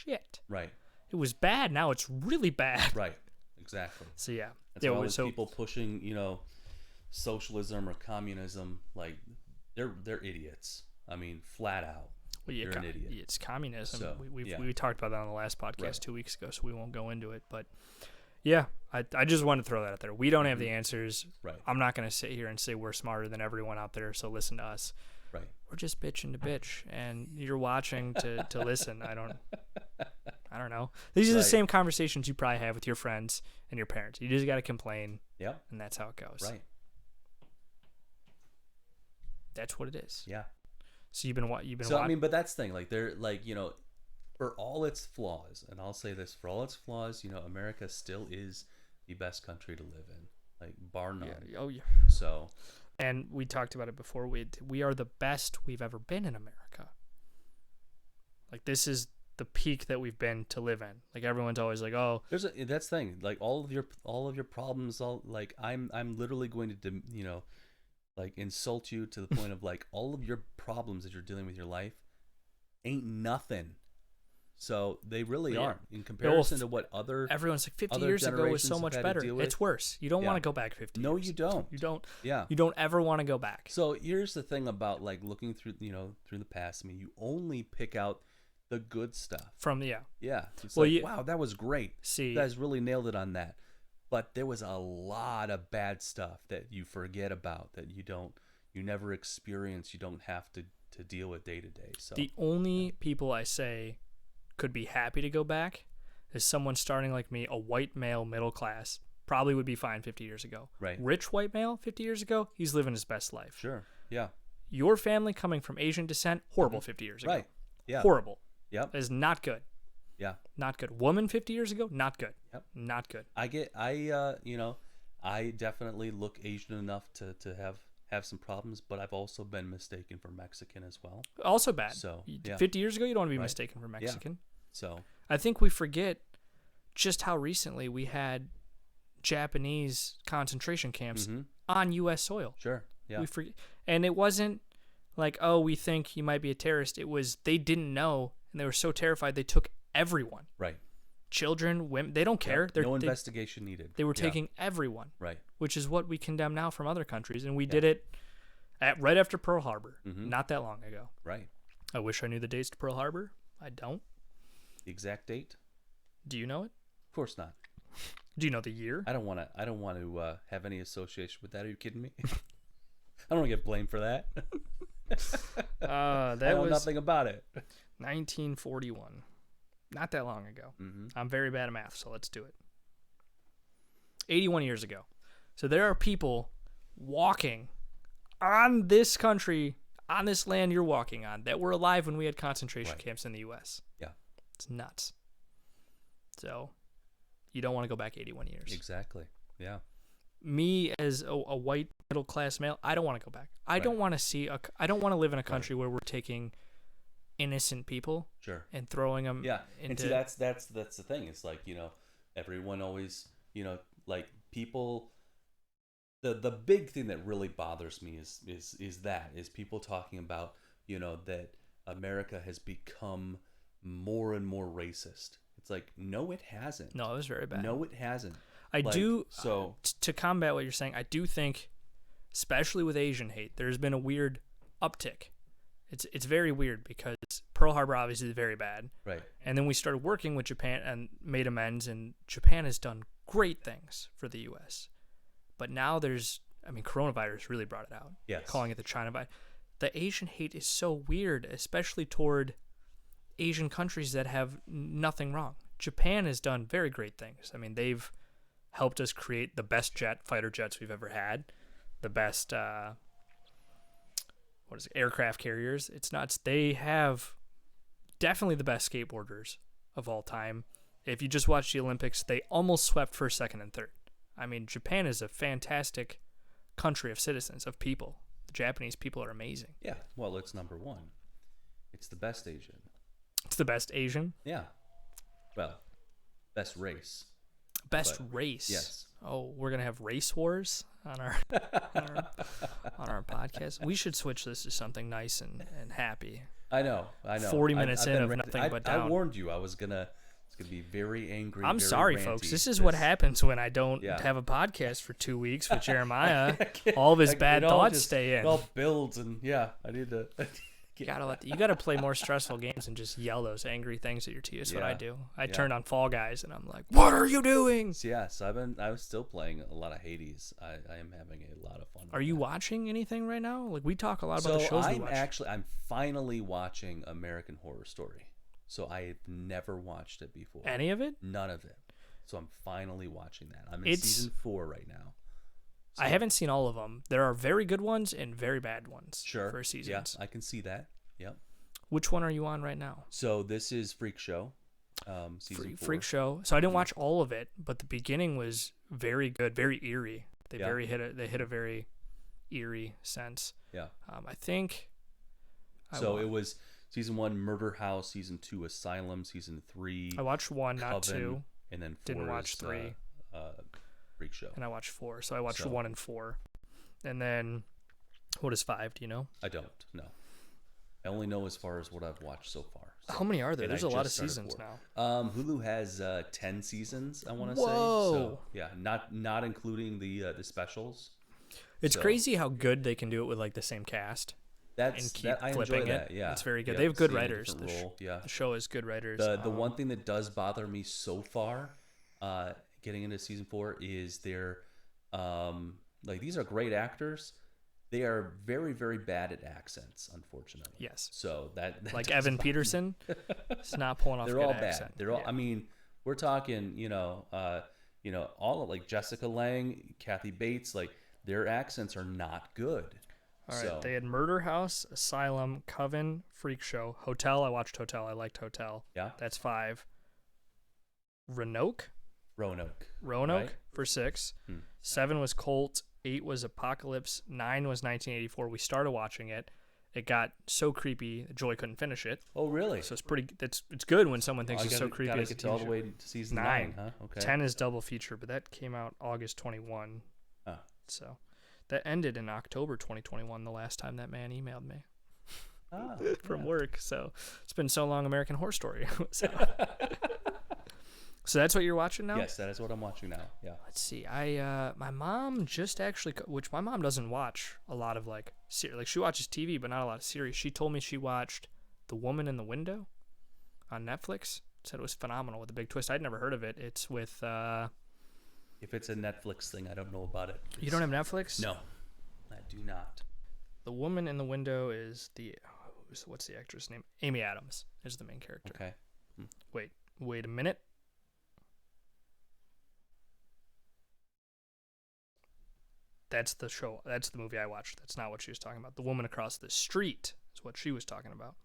shit. Right. It was bad, now it's really bad. Right. Exactly. So, yeah. That's why all these people pushing, socialism or communism, like they're idiots. I mean, flat out. Well, you're an idiot. It's communism. So, we talked about that on the last podcast 2 weeks ago, so we won't go into it. But yeah, I just wanted to throw that out there. We don't have the answers. Right. I'm not going to sit here and say we're smarter than everyone out there, so listen to us. Right. We're just bitching to bitch, and you're watching to listen. I don't know. These are the same conversations you probably have with your friends and your parents. You just got to complain. Yeah. And that's how it goes. Right. That's what it is. Yeah. So you've been watching. I mean, but that's the thing. Like they're like, for all its flaws, and I'll say this, for all its flaws, America still is the best country to live in, like bar none. Yeah. Oh yeah. So. And we talked about it before. We are the best we've ever been in America. Like this is the peak that we've been to live in. Like everyone's always like, oh, That's the thing. Like all of your problems, all like I'm literally going to like insult you to the point of like all of your problems that you're dealing with your life ain't nothing. So they really aren't in comparison to what everyone's like 50 years ago was so much better. It's worse. You don't want to go back 50 No, years. you don't. You don't. Yeah. You don't ever want to go back. So here's the thing about like looking through, through the past. I mean, you only pick out the good stuff. Yeah. It's wow, that was great. See, you guys really nailed it on that. But there was a lot of bad stuff that you forget about, that you never experience, you don't have to deal with day to day. So the only people I say could be happy to go back is someone starting like me, a white male, middle class, probably would be fine 50 years ago. Right. Rich white male 50 years ago, he's living his best life. Sure. Yeah. Your family coming from Asian descent, horrible 50 years ago. Right. Yeah. Horrible. Yep. Is not good. Yeah. Not good. Woman 50 years ago, not good. Yep. Not good. I definitely look Asian enough to have some problems, but I've also been mistaken for Mexican as well. Also bad. So, yeah. 50 years ago, you don't want to be mistaken for Mexican. Yeah. So I think we forget just how recently we had Japanese concentration camps on U.S. soil. Sure. Yeah. We forget, and it wasn't like, oh, we think you might be a terrorist. It was they didn't know, and they were so terrified they took everyone. Right. Children, women, they don't care. No investigation needed. They were taking everyone. Right. Which is what we condemn now from other countries, and we did it right after Pearl Harbor, not that long ago. Right. I wish I knew the dates to Pearl Harbor. I don't. The exact date? Do you know it? Of course not. Do you know the year? I don't want to have any association with that. Are you kidding me? I don't want to get blamed for that. I know nothing about it. 1941. Not that long ago. I'm very bad at math, so let's do it. 81 years ago. So there are people walking on this country, on this land you're walking on, that were alive when we had concentration camps in the U.S. Yeah. It's nuts. So you don't want to go back 81 years. Exactly. Yeah. Me as a white middle class male, I don't want to go back. I don't want to I don't want to live in a country where we're taking innocent people and throwing them into... And see, that's the thing. It's like, everyone always, like people, the big thing that really bothers me is people talking about, that America has become more and more racist. It's like, no, it hasn't. No, it was very bad. No, it hasn't. To combat what you're saying, I do think, especially with Asian hate, there's been a weird uptick. It's very weird because Pearl Harbor obviously is very bad. Right. And then we started working with Japan and made amends, and Japan has done great things for the U.S. But now coronavirus really brought it out. Yes. Calling it the China virus. The Asian hate is so weird, especially toward Asian countries that have nothing wrong. Japan has done very great things. I mean, they've helped us create the best fighter jets we've ever had, the best aircraft carriers. It's nuts. They have definitely the best skateboarders of all time. If you just watch the Olympics, they almost swept first, second, and third. I mean, Japan is a fantastic country of citizens, of people. The Japanese people are amazing. Yeah, well, it's number one. It's the best Asian. It's the best Asian? Yeah. Well, best race. Best race? Yes. Oh, we're going to have race wars on our on our podcast? We should switch this to something nice and happy. I know. 40 minutes in of nothing but down. I warned you. It's gonna be very angry. I'm very sorry, ranty. folks. This is what happens when I don't have a podcast for 2 weeks with Jeremiah. All of his bad thoughts stay in. It all builds, and I need to. You gotta play more stressful games and just yell those angry things at your team. That's what I do. I turn on Fall Guys and I'm like, "What are you doing?" Yes, I was still playing a lot of Hades. I am having a lot of fun. Are you watching anything right now? Like, we talk a lot about the shows we watch. I'm finally watching American Horror Story. So I have never watched it before. Any of it? None of it. So I'm finally watching that. I'm in season 4 right now. So, I haven't seen all of them. There are very good ones and very bad ones for seasons. Yeah, I can see that. Yep. Which one are you on right now? So this is Freak Show, season 4. Freak Show. So I didn't watch all of it, but the beginning was very good, very eerie. They hit a very eerie sense. Yeah. I think. It was Season 1, Murder House. Season 2, Asylum. Season 3, I watched 1, Coven, not 2. and then 4 Didn't watch is 3. Freak Show. And I watched 4. So I watched So- 1 and 4. And then, what is 5? Do you know? I don't know. I only know as far as what I've watched so far. So. How many are there? And There's I a lot of just started seasons 4. now. Hulu has 10 seasons, I want to say. Whoa. So, yeah, not including the specials. It's So- crazy how good they can do it with like the same cast and keep I flipping enjoy it. that. Yeah, It's very good. Yep, They have good seeing a writers. different role, yeah. The show is good writers. The one thing that does bother me so far, getting into season 4, is they're like, these are great actors. They are very, very bad at accents, unfortunately. Yes. So that Like does Evan bother me. Peterson, it's not pulling off. They're a good all bad. accent. They're all. Yeah. I mean, we're talking, all of, like, Jessica Lange, Kathy Bates. Like, their accents are not good. All right. So, They had Murder House, Asylum, Coven, Freak Show, Hotel. I watched Hotel. I liked Hotel. yeah, That's 5. Roanoke Roanoke. Roanoke Right? for 6. Hmm. 7 was Colt. 8 was Apocalypse. 9 was 1984. We started watching it. It got so creepy, Joy couldn't finish it. Oh, really? So it's pretty. It's good when someone thinks I it's so creepy. Gotta as a get to all the TV way show. to season 9. 9, huh? Okay. 10 is double feature, but that came out August 21. Oh. So that ended in October 2021. The last time that man emailed me from yeah. work. So it's been so long. American Horror Story. So that's what you're watching now? Yes, that is what I'm watching now. Yeah. Let's see. My mom just actually, which my mom doesn't watch a lot of like she watches TV, but not a lot of series. She told me she watched The Woman in the Window on Netflix. Said it was phenomenal with a big twist. I'd never heard of it. It's with. If it's a Netflix thing, I don't know about it. You don't have Netflix? No, I do not. The Woman in the Window is what's the actress name? Amy Adams is the main character. Okay. Wait a minute. That's the show. That's the movie I watched. That's not what she was talking about. The Woman Across the Street is what she was talking about.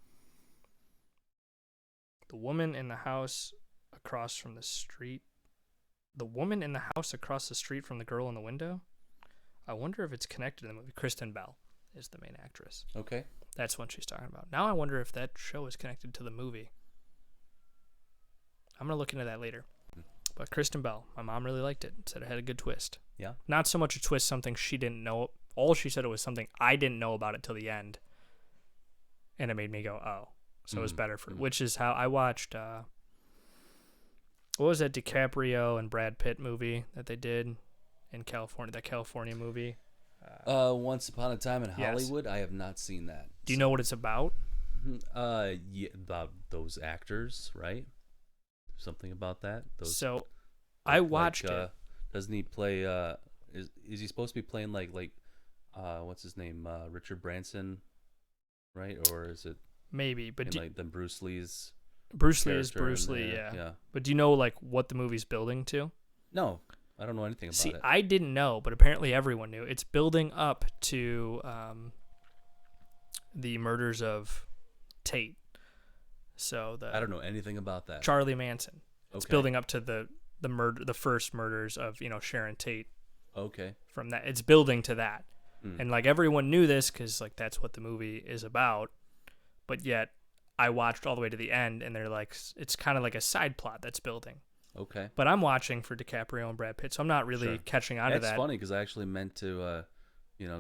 The woman in the house across from the street. The woman in the house across the street from the girl in the window. I wonder if it's connected to the movie. Kristen Bell is the main actress. Okay. That's what she's talking about. Now I wonder if that show is connected to the movie. I'm going to look into that later. But Kristen Bell, my mom really liked it. Said it had a good twist. Yeah. Not so much a twist, something she didn't know. All she said it was something I didn't know about it till the end. And it made me go, oh. So it was better for which is how I watched, what was that DiCaprio and Brad Pitt movie that they did in California, that California movie? Once Upon a Time in Yes. Hollywood. I have not seen that. Do you know what it's about? Yeah, about those actors, right? Something about that. Those. So I watched it. Doesn't he play? Is he supposed to be playing like what's his name? Richard Branson, right? Or is it Maybe, but like the Bruce Lee's? Bruce Lee is character Bruce in Lee, there? yeah. Yeah. But do you know like what the movie's building to? No, I don't know anything about See, it. I didn't know, but apparently everyone knew. It's building up to the murders of Tate. So I don't know anything about that. Charlie Manson. It's Okay. building up to the first murders of Sharon Tate. Okay. From that, it's building to that, Mm. and like everyone knew this because like that's what the movie is about. But yet, I watched all the way to the end, and they're like, it's kind of like a side plot that's building. Okay. But I'm watching for DiCaprio and Brad Pitt, so I'm not really Sure. catching on to That's that. funny because I actually meant to,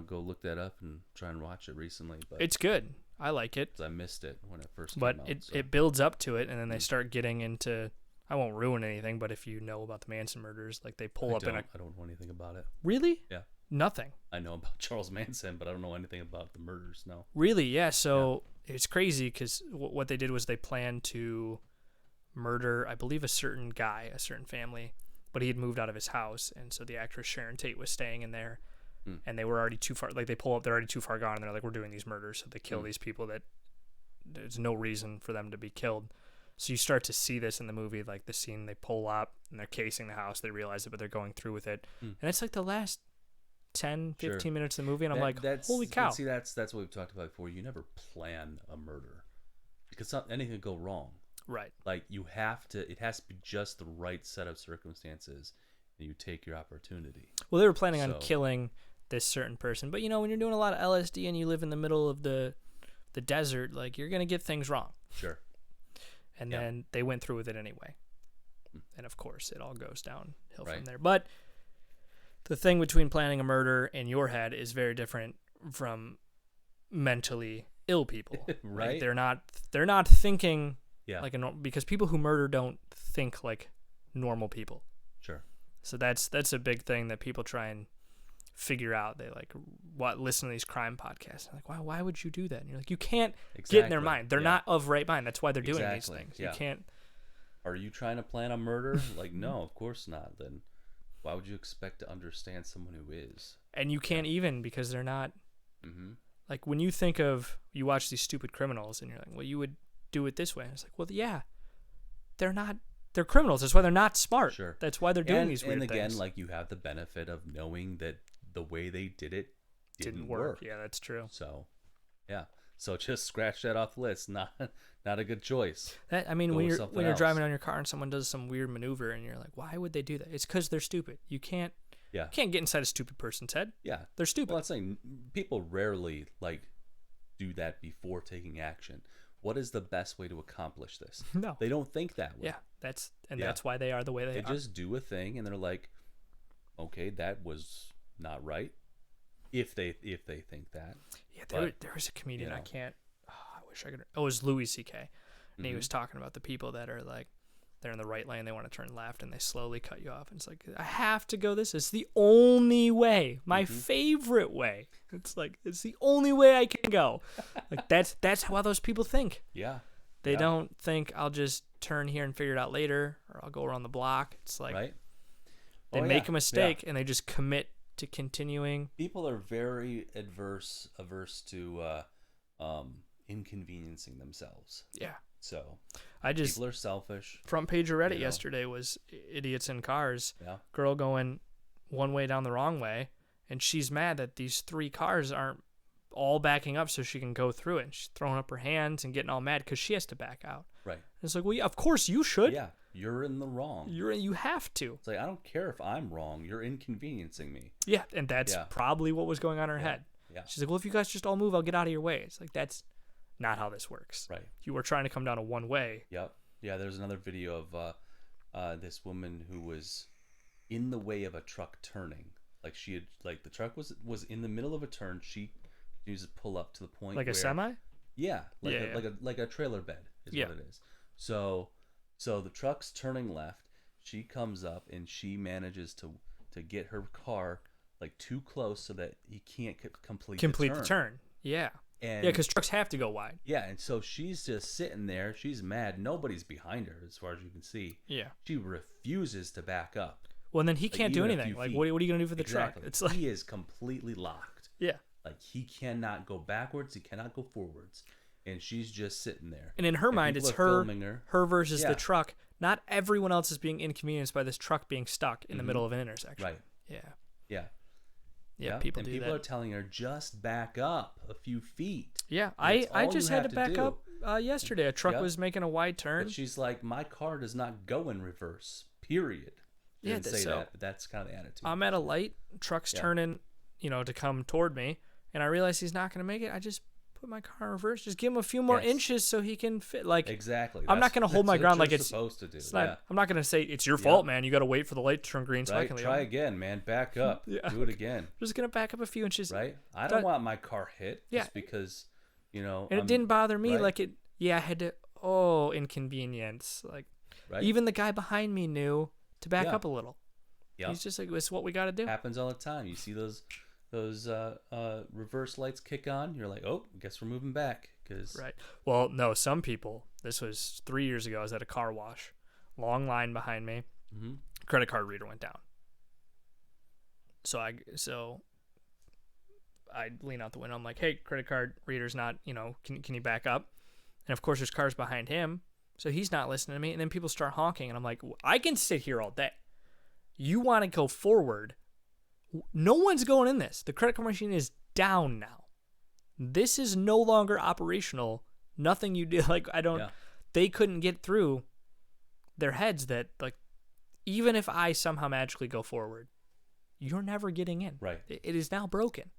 go look that up and try and watch it recently, but It's good. I like it, 'cause I missed it when it first but came out. it builds up to it, and then they start getting into. I won't ruin anything, but if you know about the Manson murders, like they pull up in a. I don't know anything about it. Really? Yeah. Nothing. I know about Charles Manson, but I don't know anything about the murders. No. Really? Yeah. So it's crazy because what they did was they planned to murder, I believe, a certain guy, a certain family, but he had moved out of his house, and so the actress Sharon Tate was staying in there, and they were already too far. Like they pull up, they're already too far gone, and they're like, "We're doing these murders," so they kill these people that there's no reason for them to be killed. So you start to see this in the movie, like the scene they pull up and they're casing the house. They realize it, but they're going through with it, and it's like the last 10, 15 minutes of the movie, and I'm like, holy cow. See, that's what we've talked about before. You never plan a murder because anything could go wrong. Right. Like it has to be just the right set of circumstances, and you take your opportunity. Well, they were planning on So- killing this certain person, but when you're doing a lot of LSD and you live in the middle of the the desert, like, you're going to get things wrong. Sure. And Yeah. then they went through with it anyway. And of course, it all goes downhill Right. from there. But the thing between planning a murder in your head is very different from mentally ill people. Right. Like, they're not thinking Yeah. like because people who murder don't think like normal people. Sure. So that's a big thing that people try and figure out. They like listen to these crime podcasts. They're like, why would you do that? And you're like, you can't get in their mind. They're not of right mind. That's why they're doing these things. Yeah. You can't. Are you trying to plan a murder? Like, no, of course not. Then why would you expect to understand someone who is? And you can't even, because they're not. Mm-hmm. Like, when you watch these stupid criminals and you're like, well, you would do it this way. And it's like, well, yeah, they're criminals. That's why they're not smart. Sure. That's why they're doing these weird things. And again, things. like, you have the benefit of knowing that the way they did it didn't work. Yeah, that's true. So, yeah. So just scratch that off the list. Not a good choice. When you're driving on your car and someone does some weird maneuver and you're like, why would they do that? It's because they're stupid. You can't get inside a stupid person's head. Yeah. They're stupid. Well, I'm saying people rarely like do that before taking action. What is the best way to accomplish this? No. They don't think that way. Yeah. That's why they are the way they are. They just do a thing and they're like, okay, that was not right. If they think that. Yeah, there was a comedian, I wish I could. Oh, it was Louis C.K. And he was talking about the people that are like, they're in the right lane, they want to turn left, and they slowly cut you off. And it's like, I have to go this. It's the only way, my favorite way. It's like, it's the only way I can go. Like, that's how those people think. Yeah. They don't think, I'll just turn here and figure it out later, or I'll go around the block. It's like, they make a mistake and they just commit to continuing. People are very averse to inconveniencing themselves. Yeah. So people are selfish. Front page of Reddit yesterday was idiots in cars. Yeah. Girl going one way down the wrong way, and she's mad that these 3 cars aren't all backing up so she can go through it. And she's throwing up her hands and getting all mad because she has to back out. Right. And it's like, well, yeah, of course you should. Yeah. You're in the wrong. You have to. It's like, I don't care if I'm wrong. You're inconveniencing me. Yeah, and that's probably what was going on in her head. Yeah. She's like, well, if you guys just all move, I'll get out of your way. It's like, that's not how this works. Right. You were trying to come down a one way. Yep. Yeah, there's another video of this woman who was in the way of a truck turning. Like, she had, like, the truck was in the middle of a turn. She used to pull up to the point like where, a semi? Yeah, like a trailer bed is what it is. So the truck's turning left. She comes up and she manages to get her car like too close so that he can't complete the turn. Yeah. And because trucks have to go wide. Yeah, and so she's just sitting there. She's mad. Nobody's behind her as far as you can see. Yeah. She refuses to back up. Well, and then he can't do anything. Like, what are you going to do for the truck? It's like he is completely locked. Yeah. Like, he cannot go backwards. He cannot go forwards. And she's just sitting there. And in her mind, it's her versus the truck. Not everyone else is being inconvenienced by this truck being stuck in the middle of an intersection. Right. Yeah. Yeah. Yeah, people do that. People are telling her, just back up a few feet. Yeah, I just had to back up yesterday. A truck was making a wide turn. But she's like, my car does not go in reverse, period. She didn't say that, but that's kind of the attitude. I'm at a light, truck's turning, to come toward me, and I realize he's not going to make it. I just put my car in reverse. Just give him a few more inches so he can fit. Like, exactly. I'm not going to hold my ground like it's supposed to do. I'm not going to say it's your fault, man. You got to wait for the light to turn green so I can leave. Try again, man. Back up. Do it again. I'm just going to back up a few inches. Right. I don't want my car hit just because, And it didn't bother me. Like it. Yeah, I had to. Oh, inconvenience. Like, even the guy behind me knew to back up a little. Yep. He's just like, it's what we got to do. Happens all the time. You see those reverse lights kick on. You're like, oh, guess we're moving back. Right. Well, no, some people. This was 3 years ago. I was at a car wash. Long line behind me. Mm-hmm. Credit card reader went down. So I lean out the window. I'm like, hey, credit card reader's not, can you back up? And of course, there's cars behind him. So he's not listening to me. And then people start honking. And I'm like, I can sit here all day. You want to go forward. No one's going in this. The credit card machine is down now. This is no longer operational. Nothing you do. Like, they couldn't get through their heads that, like, even if I somehow magically go forward, you're never getting in. Right. It is now broken.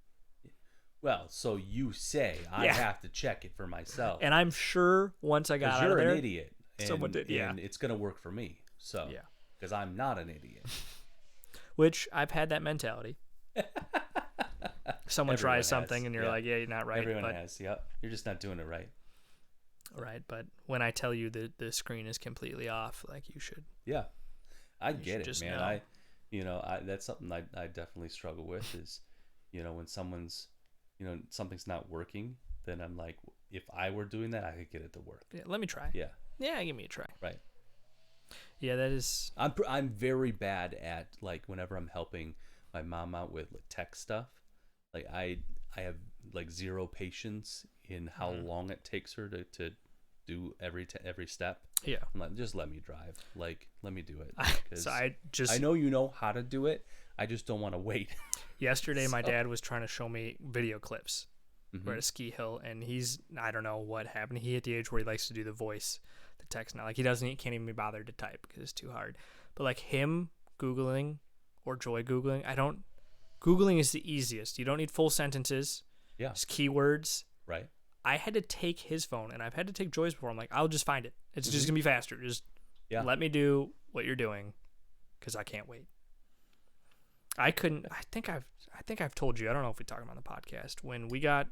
Well, so you say I Yeah. have to check it for myself. And I'm sure once I got Because out of you're there, an idiot. And, someone did, yeah. And it's going to work for me. So, Yeah. because I'm not an idiot. Which I've had that mentality. Someone Everyone tries something has, and you're yeah. like, yeah, you're not right. Everyone but, has, yep. You're just not doing it right. Right, but when I tell you that the screen is completely off, like you should. Yeah. I get it, just man. know. That's something I definitely struggle with is, when someone's, something's not working, then I'm like, if I were doing that, I could get it to work. Yeah, let me try. Yeah. Yeah, give me a try. Right. Yeah, that is. I'm very bad at, like, whenever I'm helping my mom out with, like, tech stuff, like I have like zero patience in how long it takes her to do every step. Yeah. I'm like, just let me drive. Like, let me do it. So I know you know how to do it. I just don't want to wait. Yesterday, my dad was trying to show me video clips. Mhm. We're at a ski hill, and I don't know what happened. He hit the age where he likes to do the voice, the text now. Like, he can't even be bothered to type because it's too hard. But like him Googling or Joy Googling, Googling is the easiest. You don't need full sentences. Yeah. Just keywords. Right. I had to take his phone, and I've had to take Joy's before. I'm like, I'll just find it. It's just going to be faster. Just let me do what you're doing because I can't wait. I think I've told you, I don't know if we talked about on the podcast, when we got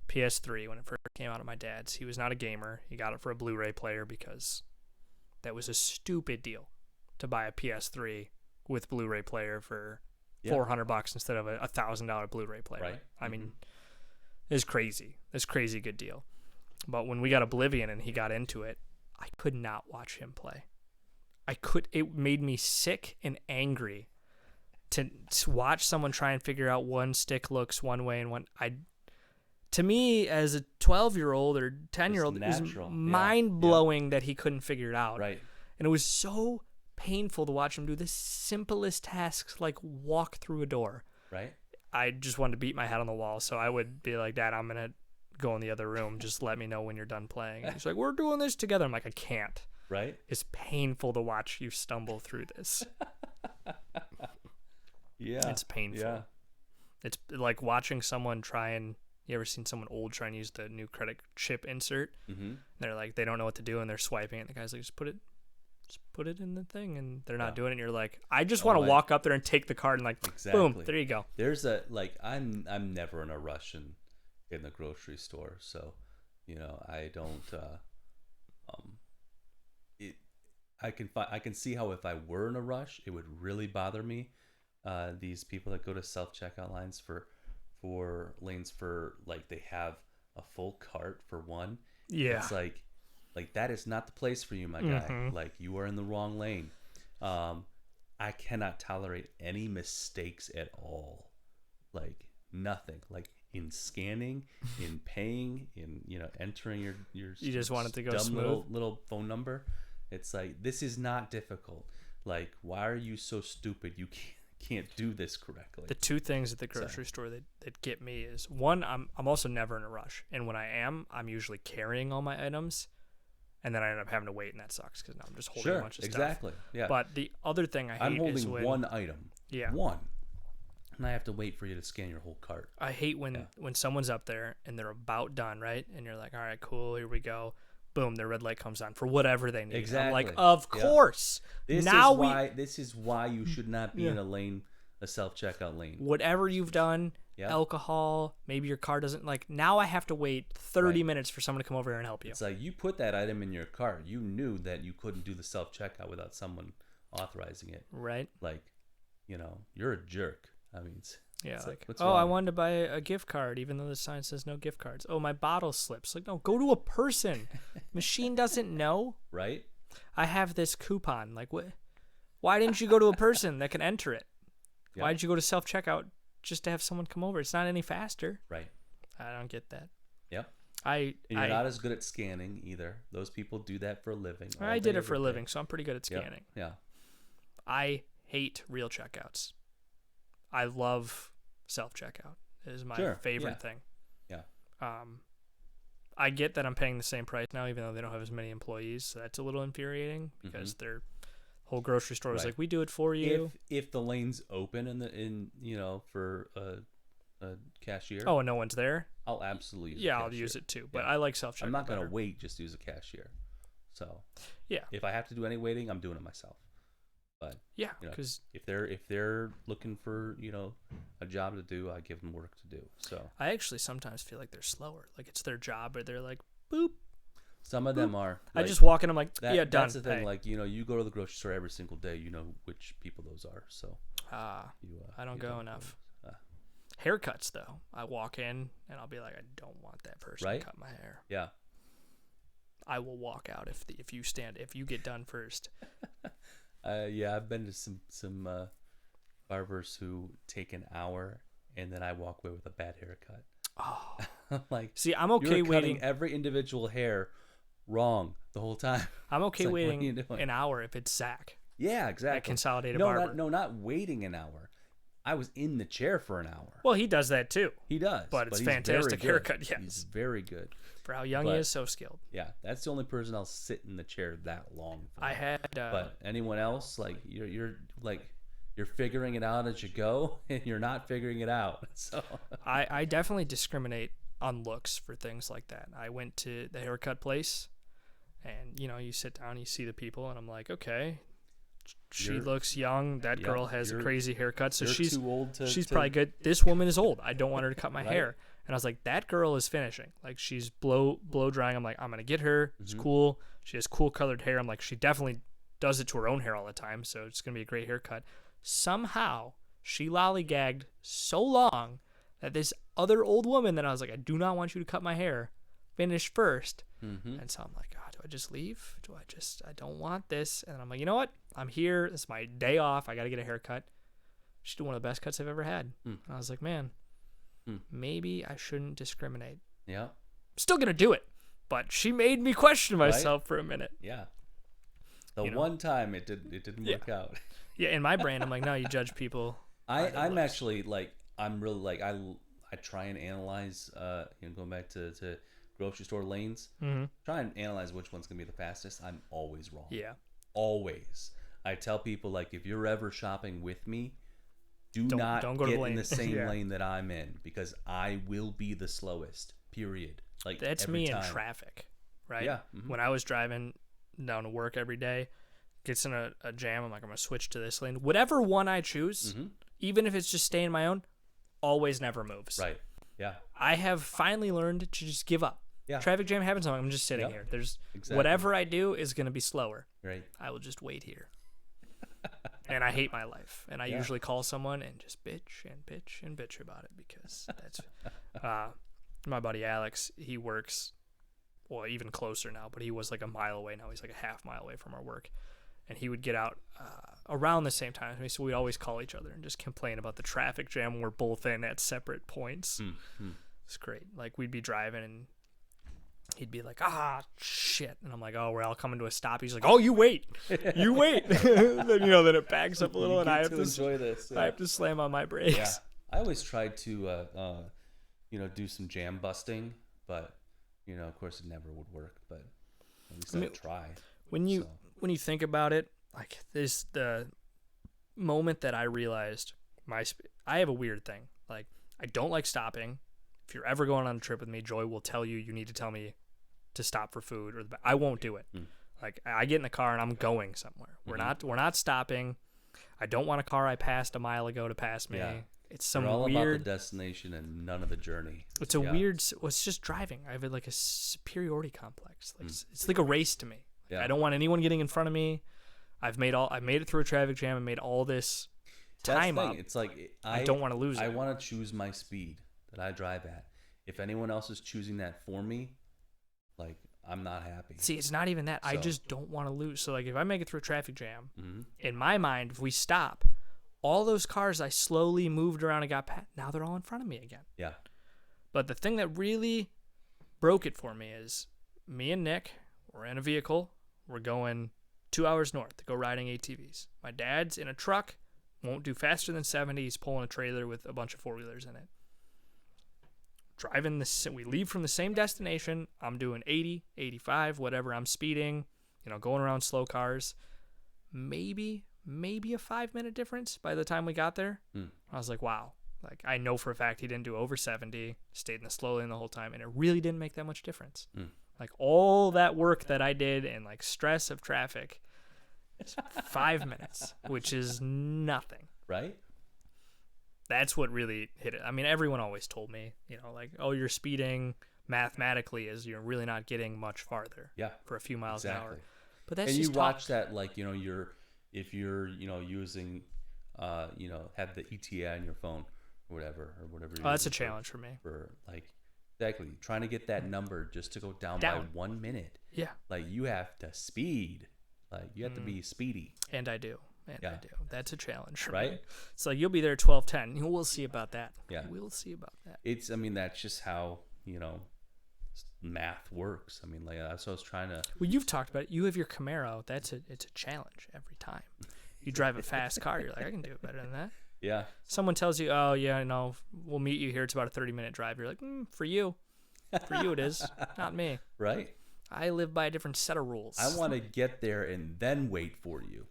PS3, when it first came out of my dad's, he was not a gamer. He got it for a Blu-ray player because that was a stupid deal to buy a PS3 with Blu-ray player for $400 instead of a $1,000 Blu-ray player. Right. I mean, it's crazy. It's a crazy good deal. But when we got Oblivion and he got into it, I could not watch him play. It made me sick and angry to watch someone try and figure out one stick looks one way and to me as a 12-year-old or 10-year-old, it was mind-blowing that he couldn't figure it out. Right. And it was so painful to watch him do the simplest tasks like walk through a door. Right. I just wanted to beat my head on the wall, so I would be like, Dad, I'm going to go in the other room. Just let me know when you're done playing. And he's like, we're doing this together. I'm like, I can't. Right. It's painful to watch you stumble through this. Yeah. It's painful. Yeah. It's like watching someone you ever seen someone old try and use the new credit chip insert? Mm-hmm. They're like, they don't know what to do and they're swiping it. And the guy's like, just put it in the thing, and they're not doing it. And you're like, I just want to walk up there and take the card and like, boom, there you go. There's I'm never in a rush in the grocery store, so I don't. I can see how if I were in a rush, it would really bother me. These people that go to self-checkout lines for lanes for like they have a full cart for one. Yeah. It's like that is not the place for you, my guy. Like, you are in the wrong lane. I cannot tolerate any mistakes at all. Like, nothing. Like, in scanning, in paying, in entering your you just want it to go dumb smooth. little phone number. It's like, this is not difficult. Like, why are you so stupid? You can't do this correctly. The two things at the grocery store that get me is, one, I'm also never in a rush, and when I am, I'm usually carrying all my items, and then I end up having to wait, and that sucks because now I'm just holding a bunch of stuff. Exactly. Yeah. But the other thing I hate I'm holding is when one item. Yeah. One. And I have to wait for you to scan your whole cart. I hate when someone's up there and they're about done, right? And you're like, all right, cool, here we go. Boom, their red light comes on for whatever they need. Exactly. I'm like, of course. This is why you should not be in a self-checkout lane. Whatever you've done, alcohol, maybe your car doesn't, like, now I have to wait 30 minutes for someone to come over here and help you. It's like, you put that item in your cart. You knew that you couldn't do the self-checkout without someone authorizing it. Right. Like, you're a jerk. I mean, what's wrong? I wanted to buy a gift card, even though the sign says no gift cards. Oh, my bottle slips. Like, no, go to a person. Machine doesn't know. Right. I have this coupon. Like, what? Why didn't you go to a person that can enter it? Yep. Why did you go to self-checkout just to have someone come over? It's not any faster. Right. I don't get that. Yep. And you're not as good at scanning either. Those people do that for a living. I did it for a living, so I'm pretty good at scanning. Yep. Yeah. I hate real checkouts. I love self-checkout. It is my favorite thing. Yeah. I get that I'm paying the same price now, even though they don't have as many employees. So that's a little infuriating because their whole grocery store is like, we do it for you. If the lane's open for cashier. Oh, and no one's there? I'll absolutely use a Yeah, I'll cashier. use it too. But Yeah. I like self-checkout. I'm not gonna better. wait just to use a cashier. So Yeah. if I have to do any waiting, I'm doing it myself. But Yeah, you know, because if they're looking for a job to do, I give them work to do. So I actually sometimes feel like they're slower. Like it's their job, or they're like, boop. some of them are. I Like, just walk in. I'm like, yeah, done. That's the thing. Hey. Like you go to the grocery store every single day. You know which people those are. So I don't go enough. Haircuts though, I walk in and I'll be like, I don't want that person Right? to cut my hair. Yeah. I will walk out if you get done first. Yeah, I've been to some barbers who take an hour and then I walk away with a bad haircut. Oh, Like, see, I'm okay you're waiting cutting every individual hair wrong the whole time. I'm okay It's like, what are waiting you doing? an hour if it's Zach Yeah, at exactly. Consolidated No, Barber. not waiting an hour. I was in the chair for an hour. Well, he does that too. He does, but it's he's fantastic very good. haircut. Yes, He's very good. for how young he is, so skilled. Yeah, that's the only person I'll sit in the chair that long for. I had, but anyone else, like you're figuring it out as you go, and you're not figuring it out. So I definitely discriminate on looks for things like that. I went to the haircut place, and you sit down, you see the people, and I'm like, okay, she looks young. That girl has a crazy haircut, so she's too old to probably good. This woman is old. I don't want her to cut my Right. hair. And I was like, that girl is finishing. Like she's blow drying. I'm like, I'm gonna get her. It's cool. She has cool colored hair. I'm like, she definitely does it to her own hair all the time, so it's gonna be a great haircut. Somehow she lollygagged so long that this other old woman that I was like, I do not want you to cut my hair, finished first. And so I'm like, oh, do I just leave? I don't want this. And I'm like, you know what? I'm here. It's my day off. I got to get a haircut. She did one of the best cuts I've ever had. And I was like, man, maybe I shouldn't discriminate. Yeah. I'm still going to do it. But she made me question myself for a minute. Yeah. The one time it didn't work out. Yeah, in my brain, I'm like, no, you judge people. I'm actually like, I'm really like, I try and analyze, going back to grocery store lanes, try and analyze which one's going to be the fastest. I'm always wrong. Yeah. Always. I tell people, like, if you're ever shopping with me, don't go get in the same lane that I'm in, because I will be the slowest, period. Like, that's every me time. in traffic, right? Yeah. When I was driving down to work every day, gets in a jam, I'm like, I'm going to switch to this lane. Whatever one I choose, even if it's just staying my own, always never moves. Right. Yeah. I have finally learned to just give up. Yeah. Traffic jam happens, I'm just sitting here. There's whatever I do is going to be slower. Right. I will just wait here. And I hate my life. And I usually call someone and just bitch and bitch and bitch about it, because that's my buddy Alex. He works, well, even closer now, but he was like a mile away. Now he's like a half mile away from our work. And he would get out around the same time as me, so we'd always call each other and just complain about the traffic jam when we're both in at separate points. It's great. Like, we'd be driving and he'd be like, shit. And I'm like, oh, we're all coming to a stop. He's like, oh, you wait. You wait. Then, then it backs up a little, and I have to enjoy this. Yeah. I have to slam on my brakes. Yeah. I always tried to, do some jam busting, but, of course it never would work, but at least I'd try. When you think about it, like, this, the moment that I realized I have a weird thing. Like, I don't like stopping. If you're ever going on a trip with me, Joy will tell you need to tell me to stop for food, or I won't do it. Like, I get in the car and I'm going somewhere. We're not stopping. I don't want a car I passed a mile ago to pass me. Yeah. It's some all weird about the destination and none of the journey. It's a weird. Well, it's just driving. I have like a superiority complex. Like it's like a race to me. Like, I don't want anyone getting in front of me. I've made it through a traffic jam and made all this time up. It's like I don't want to lose it. I want to choose my speed that I drive at. If anyone else is choosing that for me, like, I'm not happy. See, it's not even that. I just don't want to lose. So, like, if I make it through a traffic jam, in my mind, if we stop, all those cars I slowly moved around and got past, now they're all in front of me again. Yeah. But the thing that really broke it for me is me and Nick, we're in a vehicle. We're going 2 hours north to go riding ATVs. My dad's in a truck, won't do faster than 70. He's pulling a trailer with a bunch of four-wheelers in it. We leave from the same destination. I'm doing 80, 85, whatever. I'm speeding, going around slow cars. Maybe a 5-minute difference by the time we got there. I was like, wow, Like, I know for a fact he didn't do over 70, stayed in the slow lane the whole time, and it really didn't make that much difference. Like, all that work that I did and, like, stress of traffic is 5 minutes, which is nothing. Right? That's what really hit it. I mean, everyone always told me, you know, like, oh, you're speeding mathematically is you're really not getting much farther for a few miles an hour. But that's and just you watch that, like, you know, if you're, you know, using, you know, have the ETA on your phone or whatever. Oh, that's a challenge for me. For like, exactly, trying to get that number just to go down. By 1 minute. Yeah. Like, you have to speed. Like, you have to be speedy. And I do. I do. That's a challenge for right? me. So you'll be there at 12:10. We'll see about that. Yeah. We'll see about that. I mean, that's just how, you know, math works. I mean, like, that's what I was trying to. Well, you've talked about it. You have your Camaro. It's a challenge every time. You drive a fast car. You're like, I can do it better than that. Yeah. Someone tells you, oh, yeah, no, we'll meet you here. It's about a 30-minute drive. You're like, for you. For you it is. Not me. Right. I live by a different set of rules. I want to get there and then wait for you.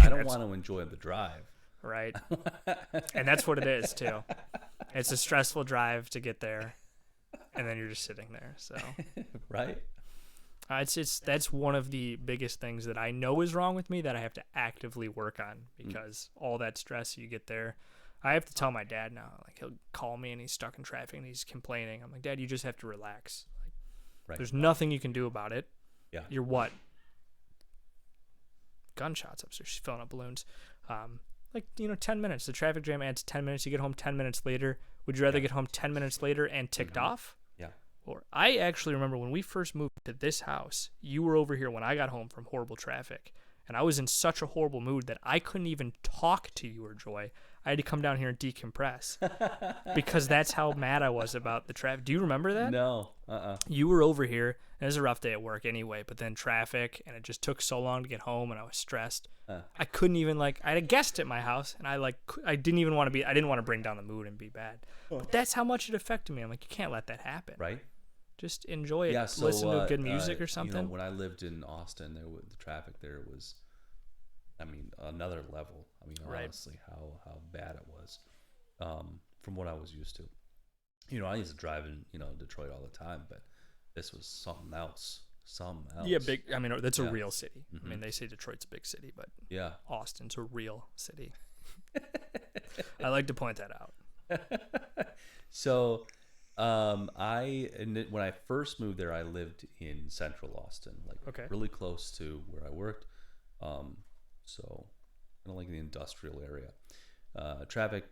I don't want to enjoy the drive. Right. And that's what it is, too. It's a stressful drive to get there, and then you're just sitting there. So, right. That's one of the biggest things that I know is wrong with me that I have to actively work on, because all that stress you get there. I have to tell my dad now. Like, he'll call me and he's stuck in traffic and he's complaining. I'm like, Dad, you just have to relax. Like, right. There's nothing you can do about it. Yeah. You're what? Gunshots upstairs. She's filling up balloons. Like, you know, 10 minutes. The traffic jam adds 10 minutes. You get home 10 minutes later. Would you rather get home 10 minutes later and ticked off? Yeah. Or I actually remember when we first moved to this house, you were over here when I got home from horrible traffic. And I was in such a horrible mood that I couldn't even talk to you or Joy. I had to come down here and decompress because that's how mad I was about the traffic. Do you remember that? No. You were over here, and it was a rough day at work anyway, but then traffic, and it just took so long to get home, and I was stressed. I couldn't even, like, I had a guest at my house, and I didn't even want to be, I didn't want to bring down the mood and be bad. But that's how much it affected me. I'm like, you can't let that happen. Right. Just enjoy it. Yeah, so, listen to good music or something. You know, when I lived in Austin, the traffic there was, I mean, another level. I mean, honestly, how bad it was, from what I was used to. You know, I used to drive in, you know, Detroit all the time, but this was something else. Yeah, big. I mean, that's a real city. I mean, they say Detroit's a big city, but Austin's a real city. I like to point that out. So, when I first moved there, I lived in Central Austin, like really close to where I worked. So kind of like the industrial area. Traffic,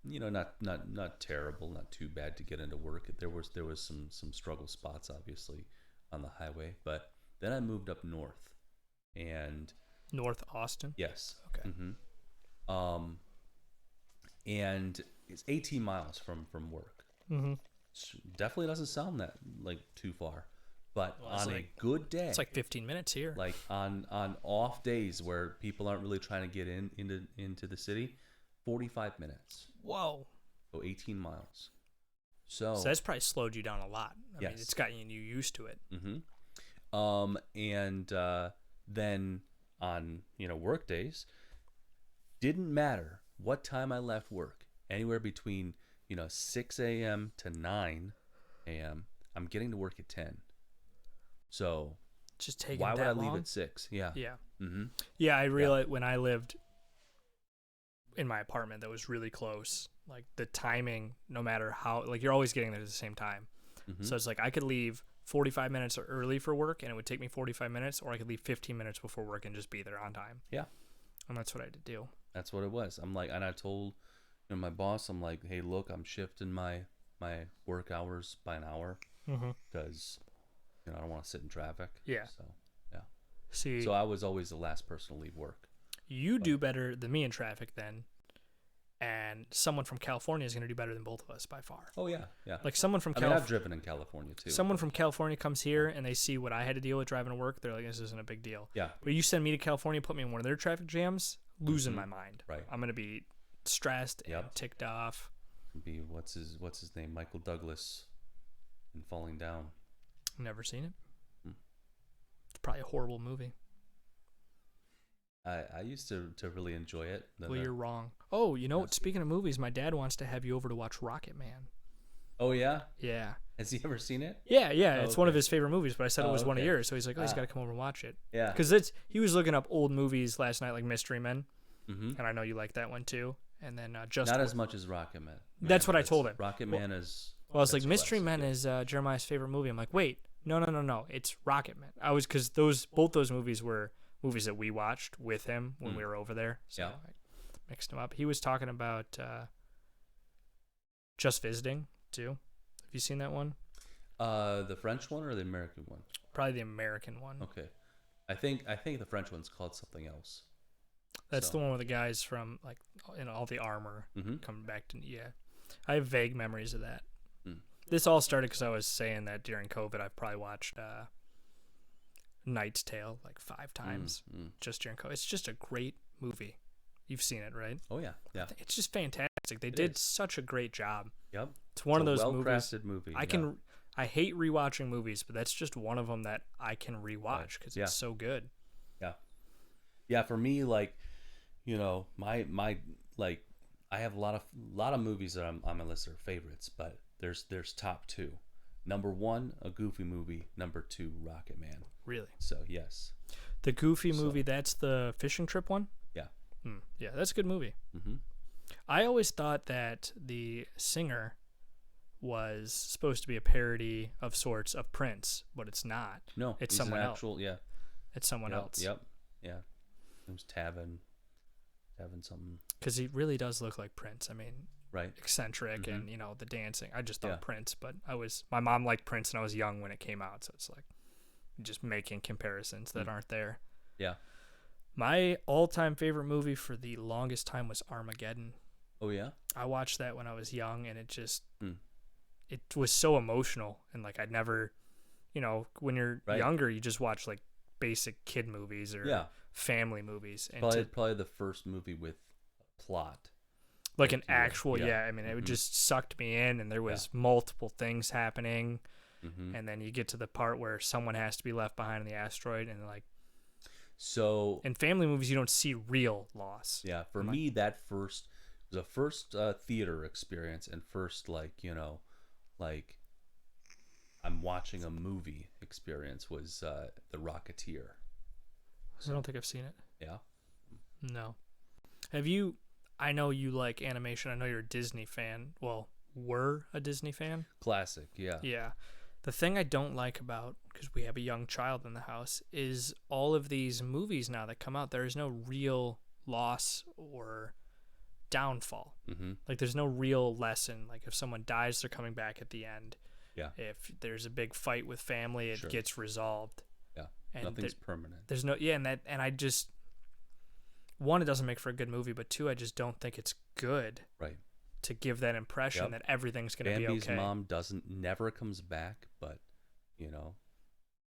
you know, not terrible, not too bad to get into work. There was some struggle spots, obviously, on the highway. But then I moved up north, and North Austin. Yes. Okay. And it's 18 miles from work. Definitely doesn't sound that like too far. But on a good day, it's like 15 minutes here. Like on off days where people aren't really trying to get into the city, 45 mintes. Whoa. So 18 miles. So that's probably slowed you down a lot. I yes. mean, it's gotten you used to it. And then on, you know, work days, didn't matter what time I left work, anywhere between, you know, 6 a.m. to 9 a.m., I'm getting to work at 10. So just taking why that would I long? leave at 6? Yeah. Yeah, I realized when I lived in my apartment that was really close, like the timing, no matter how, like you're always getting there at the same time. So it's like I could leave 45 minutes early for work and it would take me 45 minutes, or I could leave 15 minutes before work and just be there on time. Yeah. And that's what I had to do. That's what it was. I'm like, and I told, you know, my boss, I'm like, hey, look, I'm shifting my work hours by an hour because you know, I don't want to sit in traffic. Yeah. So, yeah. So I was always the last person to leave work. You do better than me in traffic then, and someone from California is going to do better than both of us by far. Oh, yeah. Yeah. Like someone from California. I mean, I've driven in California, too. Someone from California comes here, and they see what I had to deal with driving to work. They're like, this isn't a big deal. Yeah. But you send me to California, put me in one of their traffic jams, losing my mind. Right. I'm going to be stressed and ticked off. Be what's his name? Michael Douglas in Falling Down. Never seen it. It's probably a horrible movie. I used to really enjoy it. Well, you're wrong. Oh, you know what? Speaking of movies, my dad wants to have you over to watch Rocket Man. Oh yeah. Yeah. Has he ever seen it? Yeah. Oh, It's one of his favorite movies, but I said it was one of okay. yours, so he's like, oh, he's got to come over and watch it. Yeah. Because he was looking up old movies last night, like Mystery Men, Mm-hmm. and I know you like that one too. And then just Not as much as Rocket Man. That's what I told him. Rocket Man is. Well, I was like, that's Mystery classic, Men is Jeremiah's favorite movie. I'm like, wait, no, it's Rocket Man. Because both those movies were movies that we watched with him when we were over there. So Yeah. I mixed them up. He was talking about Just Visiting too. Have you seen that one? The French one or the American one? Probably the American one. Okay, I think the French one's called something else. That's the one with the guys from like in all the armor Mm-hmm. coming back to. Yeah, I have vague memories of that. Mm. This all started because I was saying that during COVID I've probably watched Knight's Tale like 5 times just during COVID. It's just a great movie. You've seen it, right? Oh yeah, yeah. It's just fantastic. They did such a great job. Yep. It's one of those well-crafted movie. I hate rewatching movies, but that's just one of them that I can rewatch because it's so good. Yeah. Yeah. For me, like, you know, my like, I have a lot of movies that on my list are favorites, but there's top 2. Number 1, a Goofy movie. Number 2, Rocket Man. Really? So yes. The Goofy movie, that's the fishing trip one? Yeah. Yeah, that's a good movie. Mm-hmm. I always thought that the singer was supposed to be a parody of sorts of Prince, but it's not. No, it's he's someone an actual, else. Yeah. It's someone else. Yep. Yeah. It was Tavin something. Because he really does look like Prince. I mean, Right. eccentric and the dancing. I just thought Prince, but my mom liked Prince and I was young when it came out, so it's like just making comparisons that aren't there. Yeah. My all-time favorite movie for the longest time was Armageddon. Oh yeah. I watched that when I was young, and it just it was so emotional. And like I'd never, when you're younger, you just watch like basic kid movies or family movies. And probably the first movie with a plot. Like an actual, I mean, it just sucked me in, and there was multiple things happening. Mm-hmm. And then you get to the part where someone has to be left behind in the asteroid, and like. So in family movies, you don't see real loss. Yeah, for me, that was the first theater experience, and first like I'm watching a movie experience was The Rocketeer. I don't think I've seen it. Yeah. No. Have you? I know you like animation. I know you're a Disney fan. Well, were a Disney fan. Classic. Yeah. Yeah. The thing I don't like about, because we have a young child in the house, is all of these movies now that come out, there is no real loss or downfall. Mm-hmm. Like, there's no real lesson. Like, if someone dies, they're coming back at the end. Yeah. If there's a big fight with family, it gets resolved. Yeah. And nothing's permanent. There's no, and I just, one, it doesn't make for a good movie, but 2, I just don't think it's good. Right. To give that impression that everything's going to be okay. Bambi's mom never comes back, but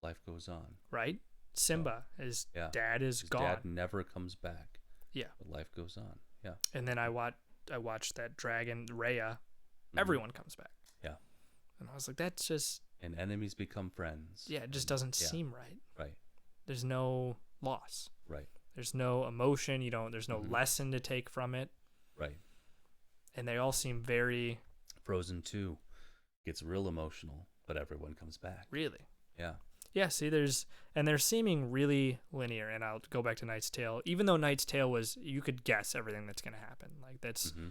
life goes on. Right? Simba, his dad is gone. Dad never comes back. Yeah. But life goes on. Yeah. And then I watched that dragon Raya. Mm-hmm. Everyone comes back. Yeah. And I was like, that's just. And enemies become friends. Yeah, it just doesn't seem right. Right. There's no loss. Right. There's no emotion. There's no lesson to take from it. Right. And they all seem very. Frozen 2 gets real emotional, but everyone comes back. Really? Yeah. Yeah, see, they're seeming really linear, and I'll go back to Knight's Tale. Even though Knight's Tale you could guess everything that's going to happen. Like, that's. Mm-hmm.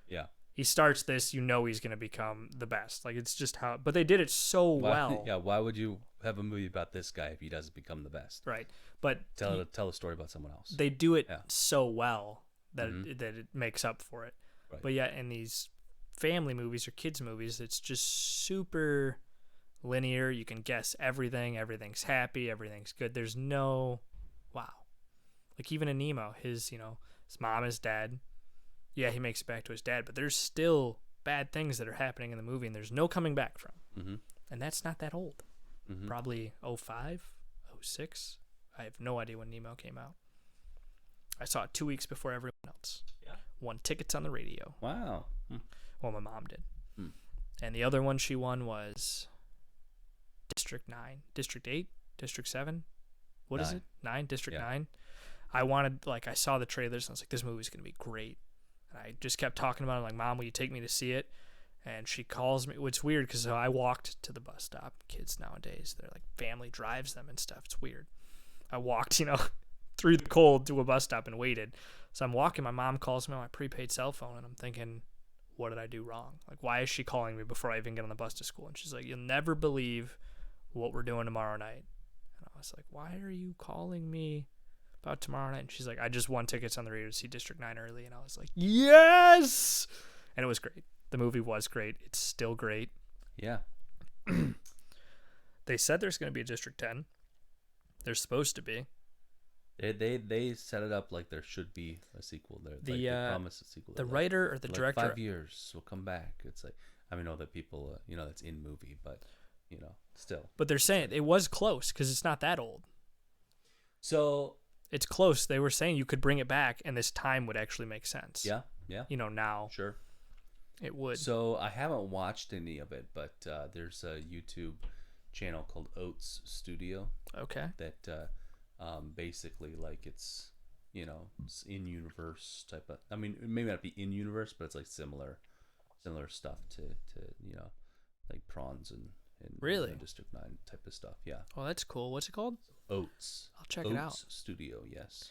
Yeah. He starts this, he's going to become the best. Like, it's just how. But they did it so well. Yeah, why would you have a movie about this guy if he doesn't become the best? Right. But. Tell a story about someone else. They do it so well that it makes up for it. Right. But yeah, in these family movies or kids movies, it's just super linear. You can guess everything. Everything's happy. Everything's good. There's no wow. Like even in Nemo, his mom is dead. Yeah, he makes it back to his dad, but there's still bad things that are happening in the movie, and there's no coming back from. Mm-hmm. And that's not that old. Mm-hmm. Probably 05, 06. I have no idea when Nemo came out. I saw it 2 weeks before everyone else. Yeah. Won tickets on the radio. Wow. Well, my mom did. And the other one she won was District 9. District 8? District 7? What is it? 9? District 9? I wanted, like, I saw the trailers and I was like, this movie's going to be great. And I just kept talking about it. I'm like, Mom, will you take me to see it? And she calls me. It's weird because I walked to the bus stop. Kids nowadays, they're like, family drives them and stuff. It's weird. I walked, through the cold to a bus stop and waited. So I'm walking. My mom calls me on my prepaid cell phone, and I'm thinking, what did I do wrong? Like, why is she calling me before I even get on the bus to school? And she's like, you'll never believe what we're doing tomorrow night. And I was like, why are you calling me about tomorrow night? And she's like, I just won tickets on the radio to see District 9 early. And I was like, yes! And it was great. The movie was great. It's still great. Yeah. They said there's going to be a District 10. There's supposed to be. They set it up like there should be a sequel. They promised a sequel. The writer or the director. 5 years will come back. It's like, I know that people, that's in movie, but, still. But they're saying it was close because it's not that old. So it's close. They were saying you could bring it back and this time would actually make sense. Yeah. Now. Sure. It would. So I haven't watched any of it, but there's a YouTube channel called Oats Studio. Okay. That basically, like, it's in universe type of. I mean, it may not be in universe, but it's like similar stuff to like prawns and really District 9 type of stuff. Yeah. Oh, that's cool. What's it called? Oats. I'll check it out. Oats Studio. Yes.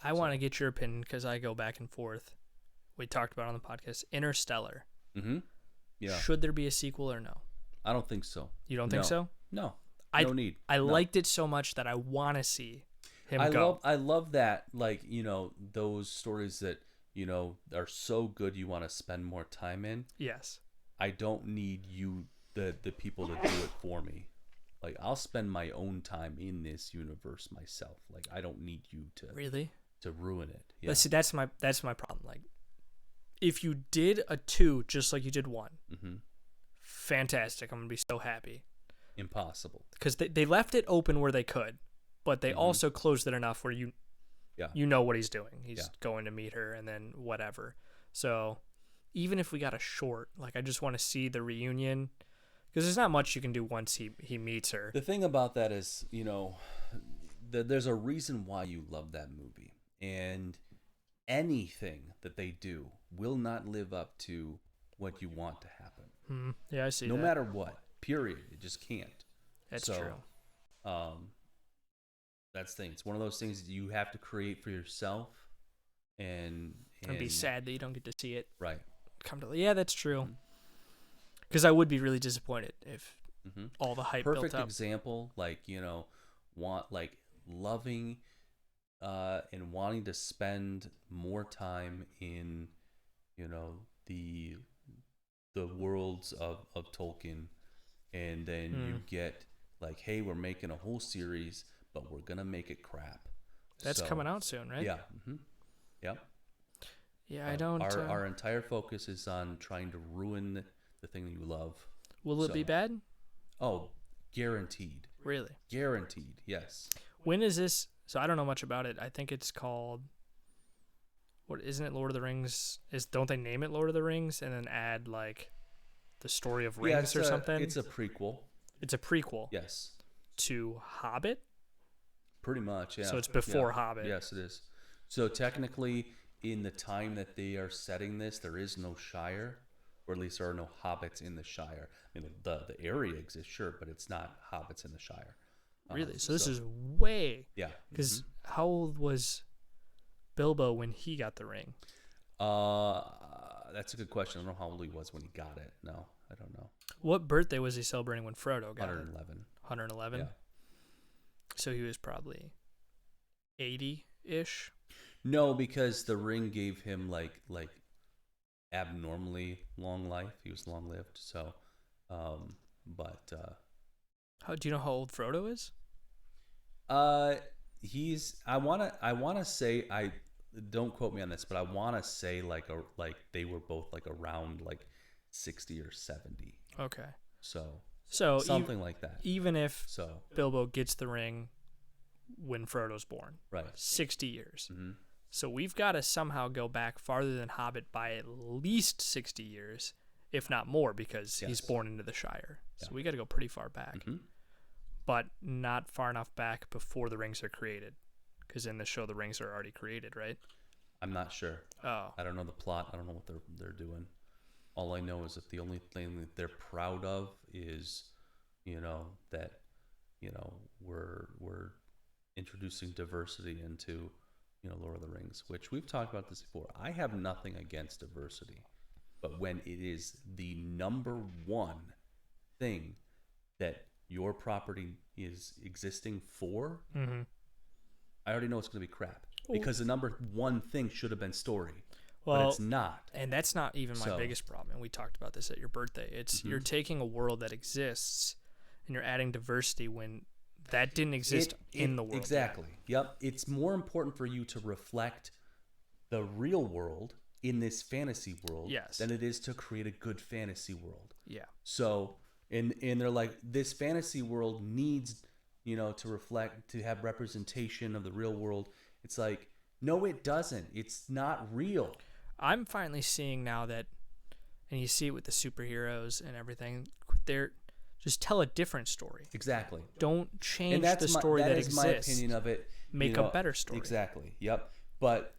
I want to get your opinion because I go back and forth. We talked about it on the podcast. Interstellar. Mm-hmm. Yeah. Should there be a sequel or no? I don't think so. You don't think so? No. No need. I liked it so much that I want to see him go. I love that, like, those stories that, are so good you want to spend more time in. Yes. I don't need you, the people, to do it for me. Like, I'll spend my own time in this universe myself. Like, I don't need you to ruin it. Yeah. But see, that's my problem. Like, if you did a 2 just like you did 1, mm-hmm. fantastic. I'm gonna be so happy. Impossible. Because they left it open where they could, but they mm-hmm. also closed it enough where you know what he's doing. He's going to meet her and then whatever. So even if we got a short, like, I just want to see the reunion because there's not much you can do once he meets her. The thing about that is, there's a reason why you love that movie, and anything that they do will not live up to what you want to happen. Yeah, I see. No matter what. Period. It just can't. That's true. That's the thing. It's one of those things that you have to create for yourself, and be sad that you don't get to see it. Right. Yeah, that's true. Because I would be really disappointed if mm-hmm. all the hype Perfect built up. example, like, loving and wanting to spend more time in, the worlds of Tolkien, and then you get like, hey, we're making a whole series, but we're gonna make it crap. That's coming out soon, right? Yeah. Mm-hmm. Yeah. Yeah, I don't. Our entire focus is on trying to ruin the thing that you love. Will it be bad? Oh, guaranteed. Really? Guaranteed. Yes. When is this? So I don't know much about it. I think it's called. What isn't it? Lord of the Rings? Don't they name it Lord of the Rings and then add like the story of rings or something? It's a prequel. It's a prequel. Yes. To Hobbit. Pretty much, yeah. So it's before Hobbit. Yes, it is. So technically, in the time that they are setting this, there is no Shire, or at least there are no hobbits in the Shire. I mean, the area exists, sure, but it's not hobbits in the Shire. Really? So this is way... Yeah. Because how old was Bilbo when he got the ring? That's a good question. I don't know how old he was when he got it. No, I don't know. What birthday was he celebrating when Frodo got 111. it? 111? Yeah. So he was probably 80-ish? No, because the ring gave him like abnormally long life. He was long lived. So, but how do you know how old Frodo is? He's. I wanna say, I don't quote me on this, but I wanna say like they were both like around like 60 or 70. Okay. So something like that. Even if Bilbo gets the ring when Frodo's born, right? 60 years. Mm-hmm. So we've got to somehow go back farther than Hobbit by at least 60 years, if not more, because he's born into the Shire. So we got to go pretty far back, but not far enough back before the rings are created, Because in the show, the rings are already created, right? I'm not sure. Oh. I don't know the plot. I don't know what they're doing. All I know is that the only thing that they're proud of is, that, we're introducing diversity into, Lord of the Rings, which we've talked about this before. I have nothing against diversity, but when it is the number one thing that your property is existing for, I already know it's going to be crap, because the number one thing should have been story. Well, but it's not. And that's not even my biggest problem. And we talked about this at your birthday. It's you're taking a world that exists and you're adding diversity when that didn't exist in the world. Exactly. Yep. It's more important for you to reflect the real world in this fantasy world than it is to create a good fantasy world. Yeah. So, and they're like, this fantasy world needs, to reflect, to have representation of the real world. It's like, no, it doesn't. It's not real. I'm finally seeing now that, and you see it with the superheroes and everything, they're just tell a different story. Exactly. Don't change the story that exists. That is my opinion of it. Make a better story. Exactly. Yep. But,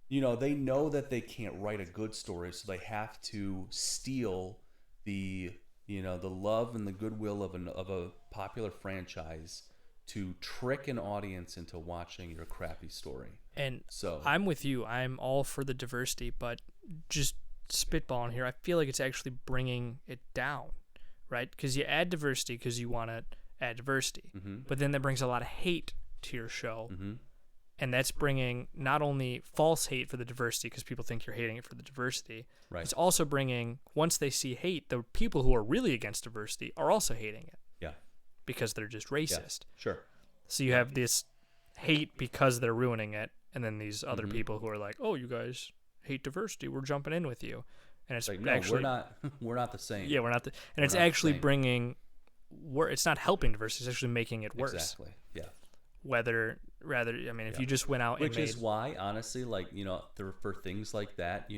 they know that they can't write a good story, so they have to steal the love and the goodwill of a popular franchise to trick an audience into watching your crappy story. And so I'm with you. I'm all for the diversity, but just spitballing here, I feel like it's actually bringing it down, right? Because you add diversity because you want to add diversity, but then that brings a lot of hate to your show, and that's bringing not only false hate for the diversity because people think you're hating it for the diversity, right. It's also bringing, once they see hate, the people who are really against diversity are also hating it. Yeah. Because they're just racist. Yeah, sure. So you have this hate because they're ruining it, and then these other people who are like, "Oh, you guys hate diversity. We're jumping in with you." And it's like, no, actually we're not the same. Yeah, we're not. And it's actually bringing. It's not helping diversity. It's actually making it worse. Exactly. Yeah. If you just went out, which is why, honestly, like for things like that,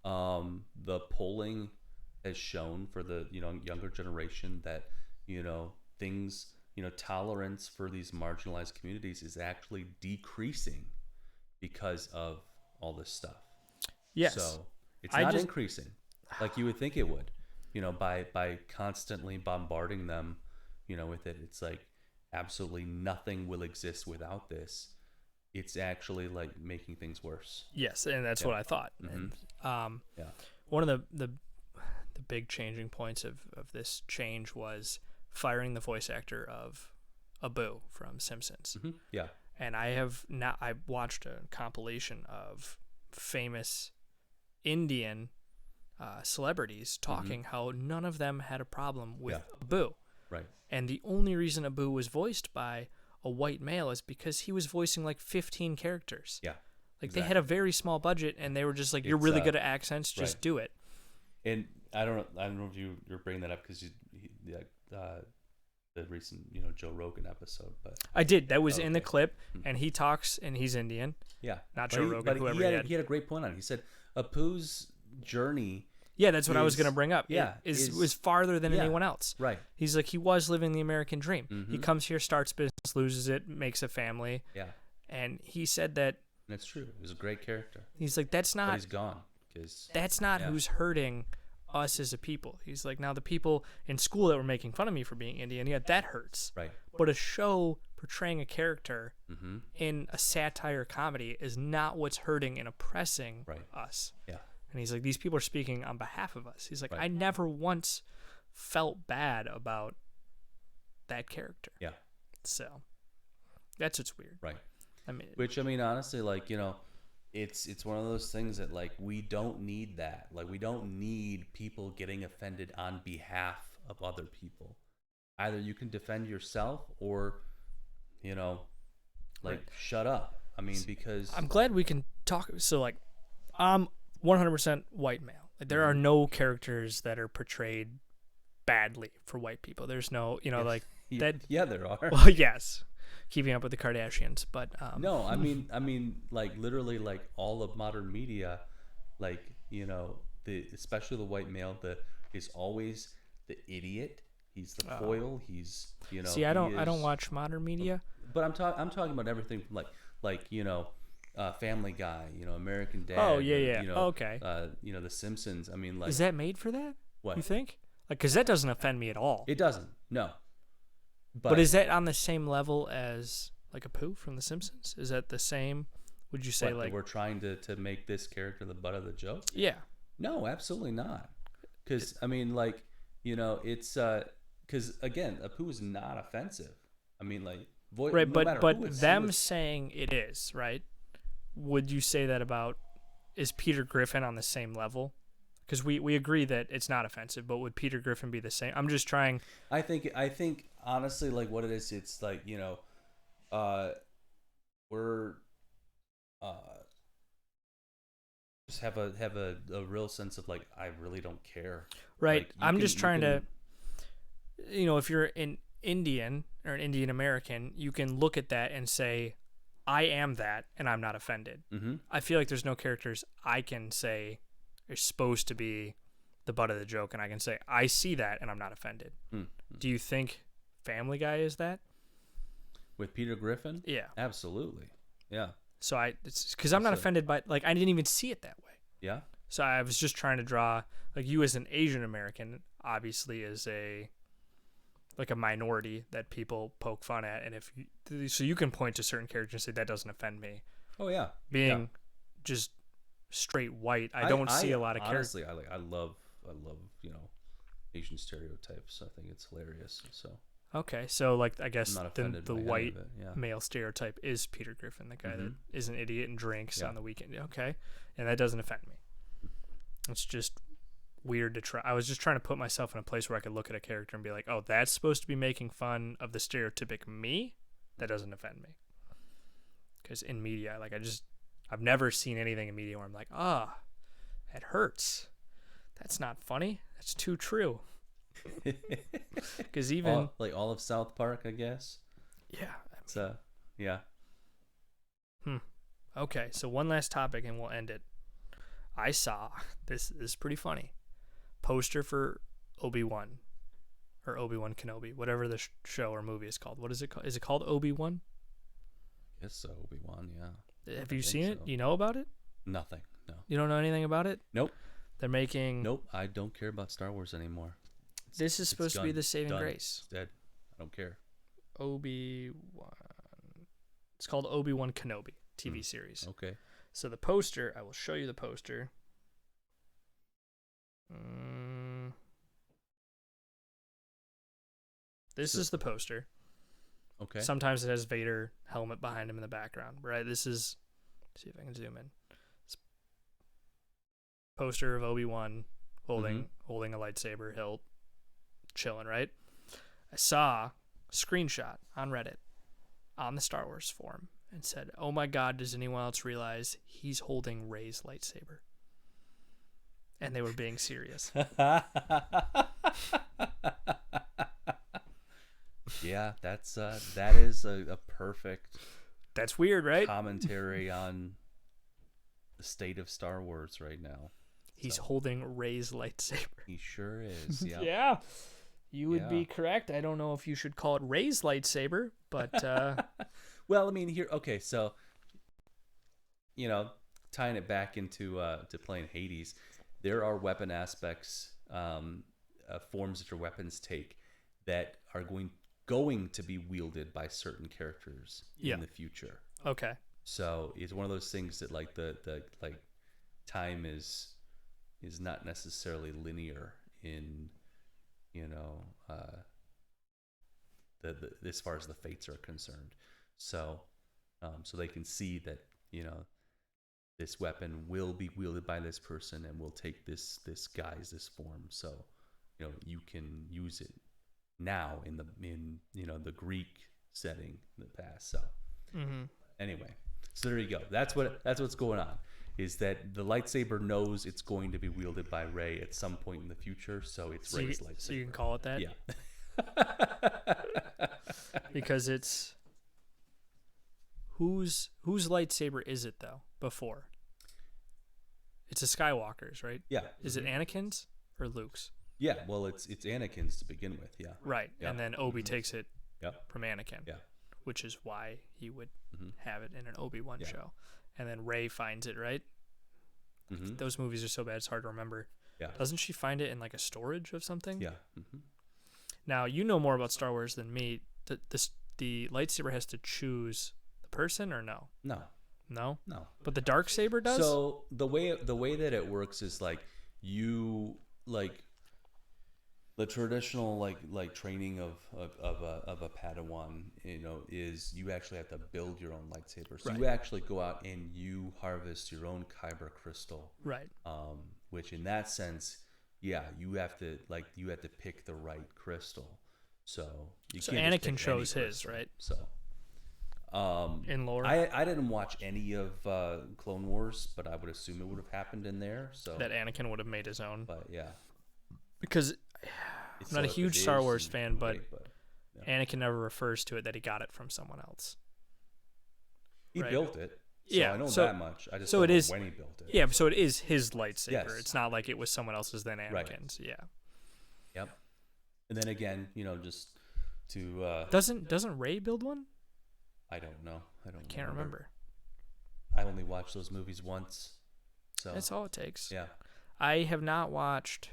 the polling has shown for the younger generation that things, tolerance for these marginalized communities is actually decreasing because of all this stuff. Yes. So it's not increasing like you would think it would, by constantly bombarding them, with it. It's like absolutely nothing will exist without this. It's actually like making things worse. Yes, and that's what I thought. And, one of the big changing points of this change was firing the voice actor of Abu from Simpsons. Yeah. And I watched a compilation of famous Indian celebrities talking how none of them had a problem with Abu. Right. And the only reason Abu was voiced by a white male is because he was voicing like 15 characters. Yeah. Like they had a very small budget, and they were just like, "You're really good at accents, just do it." And I don't know if you're bringing that up because the recent Joe Rogan episode, but I did. That was in the clip, and he talks, and he's Indian. Yeah, not Joe Rogan. Whoever he had a great point on it. He said Apu's journey. Yeah, that's what I was going to bring up. Yeah, it was farther than anyone else. Right. He's like, he was living the American dream. He comes here, starts business, loses it, makes a family. Yeah. And he said that. That's true. He was a great character. He's like, that's not. But he's gone. That's not who's hurting us as a people. He's like, now the people in school that were making fun of me for being Indian, that hurts. Right. But a show portraying a character in a satire comedy is not what's hurting and oppressing us. Yeah. And he's like, these people are speaking on behalf of us. He's like, I never once felt bad about that character. Yeah. So that's what's weird. Right. Which honestly, like, it's one of those things that like we don't need that. Like we don't need people getting offended on behalf of other people. Either you can defend yourself or, shut up. I mean, because I'm glad we can talk. So like, I'm 100% white male. Like there are no characters that are portrayed badly for white people. There's no, like that. Yeah, there are. Well, yes. Keeping Up with the Kardashians, but no, I mean, like literally, like all of modern media, like especially the white male, is always the idiot. He's the foil. He's See, I don't watch modern media. but I'm talking about everything from Family Guy, American Dad. Oh yeah. Okay. The Simpsons. I mean, like, Is that made for that? what? You think? Like, because that doesn't offend me at all. It doesn't. No. But is that on the same level as like Apu from The Simpsons? Is that the same? Would you say like we're trying to make this character the butt of the joke? Yeah. No, absolutely not. Because I mean, like, it's because again, Apu is not offensive. I mean, like, right, no but them saying it is, right? Would you say that about, is Peter Griffin on the same level? Because we agree that it's not offensive, but would Peter Griffin be the same? I'm just trying. I think honestly, like, what it is, it's like, we're just have a real sense of like, I really don't care. Right. Like, I'm just trying to, if you're an Indian or an Indian American, you can look at that and say, I am that, and I'm not offended. Mm-hmm. I feel like there's no characters I can say are supposed to be the butt of the joke, and I can say, I see that, and I'm not offended. Mm-hmm. Do you think Family Guy is that? With Peter Griffin? Yeah. Absolutely. Yeah. So it's because I'm not offended by, like, I didn't even see it that way. Yeah. So I was just trying to draw, like, you as an Asian American obviously is a minority that people poke fun at, and so you can point to certain characters and say that doesn't offend me. Oh yeah. Being just straight white, I don't see a lot of characters. Honestly, I love Asian stereotypes. I think it's hilarious. So okay, so like, I guess the white yeah. male stereotype is Peter Griffin, the guy Mm-hmm. that is an idiot and drinks Yeah. on the weekend. Okay, and that doesn't offend me. It's just weird to try. I was just trying to put myself in a place where I could look at a character and be like, oh, that's supposed to be making fun of the stereotypic me. That doesn't offend me. Because in media, like, I've never seen anything in media where I'm like, that hurts. That's not funny. That's too true. Because even all of South Park, I guess. Yeah. It's yeah. Okay, so one last topic and we'll end it. I saw this is pretty funny. Poster for Obi-Wan or Obi-Wan Kenobi, whatever the show or movie is called. What is it called? Is it called Obi-Wan? Yes, so Obi-Wan, yeah. Have you seen it? So. You know about it? Nothing. No. You don't know anything about it? Nope. They're making. Nope. I don't care about Star Wars anymore. This is supposed to be the saving Done. grace. It's dead. I don't care. Obi-Wan. It's called Obi-Wan Kenobi TV series. Okay. So the poster, I will show you the poster. This is the poster. Okay. Sometimes it has Vader helmet behind him in the background, right? This is, let's see if I can zoom in. It's poster of Obi-Wan holding a lightsaber hilt, chilling, right? I saw a screenshot on Reddit on the Star Wars forum and said, oh my God, does anyone else realize he's holding Rey's lightsaber? And they were being serious. Yeah, that is a perfect. That's weird, right? Commentary on the state of Star Wars right now. He's holding Rey's lightsaber. He sure is. Yeah. Yeah. You would be correct. I don't know if you should call it Rey's lightsaber, but well, I mean, here. Okay, so tying it back into to playing Hades, there are weapon aspects, forms that your weapons take that are going to be wielded by certain characters in the future. Okay. So it's one of those things that like the time is not necessarily linear in the as far as the fates are concerned. So so they can see that this weapon will be wielded by this person and will take this guise, this form. So you can use it now in the Greek setting in the past. So anyway, so there you go. That's what's going on. Is that the lightsaber knows it's going to be wielded by Rey at some point in the future, so it's Rey's lightsaber. So you can call it that? Yeah. Because it's whose lightsaber is it though? Before it's a Skywalker's, right? Yeah. Is it Anakin's or Luke's? Yeah. Well, it's Anakin's to begin with. Yeah. Right. Yeah. And then Obi takes it from Anakin. Yeah. which is why he would Mm-hmm. have it in an Obi-Wan Yeah. show. And then Rey finds it, right? Mm-hmm. Those movies are so bad it's hard to remember. Yeah. Doesn't she find it in like a storage of something? Yeah. Mm-hmm. Now, you know more about Star Wars than me. The lightsaber has to choose the person or no? No. No? No. But the dark saber does? So the way that it works is like you like the traditional like training of a Padawan, is you actually have to build your own lightsaber. So you Right. actually go out and you harvest your own kyber crystal. Right. Which in that sense, yeah, you have to pick the right crystal. So you So can't just Anakin pick chose any his, crystal. right? So In lore? I didn't watch any of Clone Wars, but I would assume it would have happened in there. So That Anakin would have made his own. but yeah, Because It's I'm not a so if huge it Star is, Wars then fan, but great, yeah. Anakin never refers to it that he got it from someone else. He Right. built it. So Yeah, I know so- that much. I just so don't it know is- when he built it. Yeah, so it is his lightsaber. Yes. It's not like it was someone else's then Right. Anakin's. Yeah. Yep. And then again, just to Doesn't Rey build one? I don't know. I don't Can't remember. I only watched those movies once. So That's all it takes. yeah. I have not watched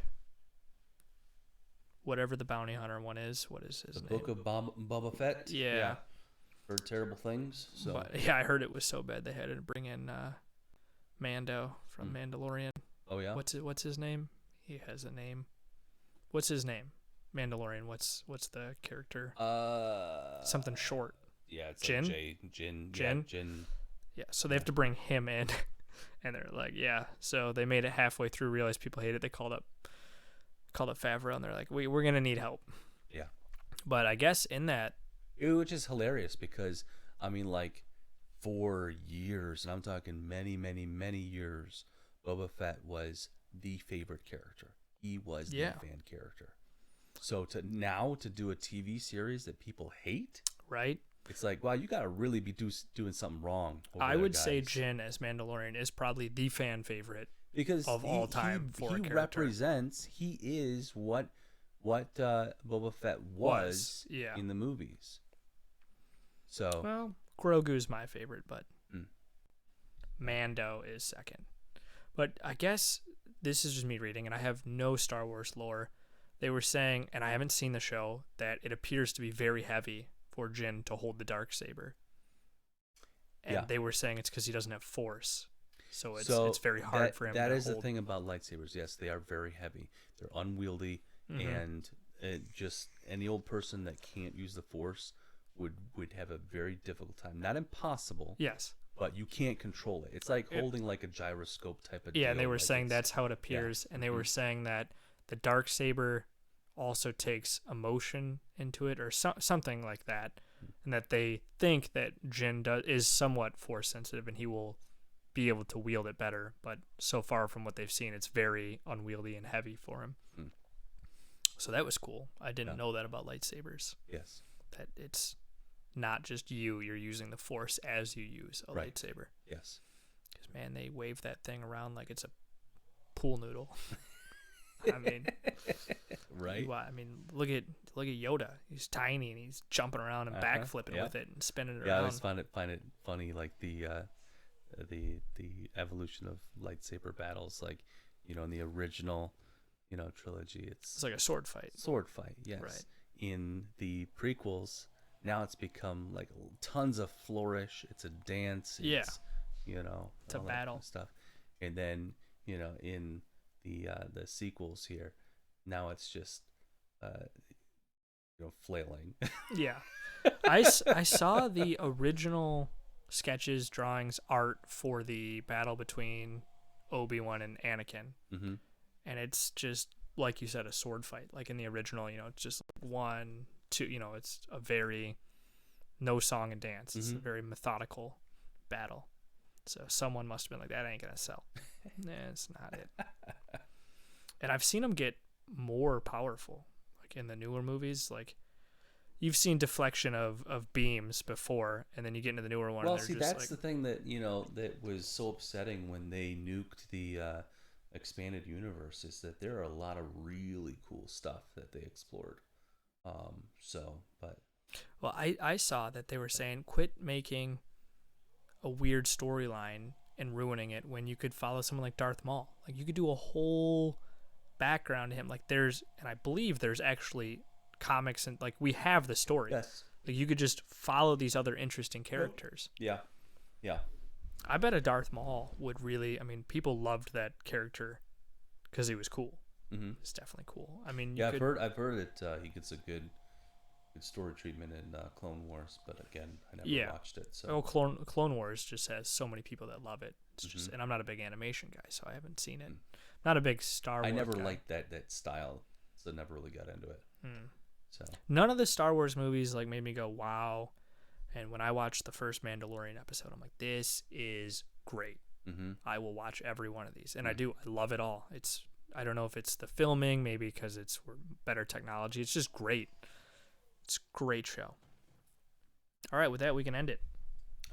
whatever the bounty hunter one is. What is his The name? Book of Boba Fett. Yeah. Heard terrible things. So But yeah, I heard it was so bad they had to bring in Mando from Mandalorian. oh yeah. What's his name? He has a name. What's his name? Mandalorian. What's the character? Something short. Yeah, it's Jin? like Jin. Jin? Yeah, Jin. Yeah, so they have to bring him in, and they're like, yeah. So they made it halfway through, realized people hate it. They called up Favreau, and they're like, we're gonna need help. Yeah. But I guess in that, Which is hilarious because I mean, like, for years, and I'm talking many, many, many years, Boba Fett was the favorite character. He was the fan character. So to do a TV series that people hate, right? it's like, wow, you gotta really be doing something wrong. I there, would say guys. Jin as Mandalorian is probably the fan favorite. because of all time for a he character. represents. He is what Boba Fett was yeah. in the movies. So Well, Grogu's my favorite, but Mm. Mando is second. But I guess this is just me reading, and I have no Star Wars lore. They were saying, and I haven't seen the show, that it appears to be very heavy for Jin to hold the darksaber. And Yeah. they were saying it's because he doesn't have force. So it's very hard for him That to is hold. the thing about lightsabers. Yes, they are very heavy. They're unwieldy, and just any old person that can't use the force would have a very difficult time. Not impossible, Yes. but you can't control it. It's like holding like a gyroscope type of deal. Yeah, and they were like saying it's- that's how it appears, and they were saying that the dark saber also takes emotion into it, or something like that, and that they think that Jin is somewhat force sensitive, and he will be able to wield it better. But so far from what they've seen, it's very unwieldy and heavy for him. Hmm. So that was cool. I didn't know that about lightsabers. Yes. That it's not just you're using the force as you use a Right. lightsaber. Yes. Because, man, they wave that thing around like it's a pool noodle. I mean, Right. I mean, look at Yoda. He's tiny and he's jumping around and backflipping yeah. with it and spinning it Yeah, I around. always find it funny, like the evolution of lightsaber battles, like in the original trilogy, It's like a sword fight. sword fight. Yes. Right. In the prequels, now it's become like tons of flourish. It's a dance. Yeah. It's, It's a all that kind battle. of stuff. And then in the sequels here, now it's just flailing. Yeah. I saw the original sketches, drawings, art for the battle between Obi-Wan and Anakin. Mm-hmm. And it's just, like you said, a sword fight. Like in the original, it's just 1, 2, it's a very no song and dance. It's a very methodical battle. So someone must have been like, that ain't going to sell. Nah, it's not it. And I've seen them get more powerful. Like in the newer movies, like you've seen deflection of beams before, and then you get into the newer one. Well, and they're see, just that's like, the thing that was so upsetting when they nuked the expanded universe, is that there are a lot of really cool stuff that they explored. But Well, I saw that they were saying quit making a weird storyline and ruining it when you could follow someone like Darth Maul. Like, you could do a whole background to him. Like, and I believe there's actually comics, and like, we have the story. Yes. Like, you could just follow these other interesting characters. Yeah. Yeah. I bet a Darth Maul would really, I mean, people loved that character because he was cool. Mm-hmm. It's definitely cool. I mean, I've heard that he gets a good story treatment in Clone Wars, but again, I never watched it. So Clone Wars just has so many people that love it. It's just, and I'm not a big animation guy, so I haven't seen it. Not a big Star Wars. I never guy. liked that style, so never really got into it. So none of the Star Wars movies like made me go wow. And when I watched the first Mandalorian episode, I'm like, this is great. I will watch every one of these, and I do. I love it all. I don't know if it's the filming, maybe because it's better technology. It's just great. It's a great show. All right, with that, we can end it.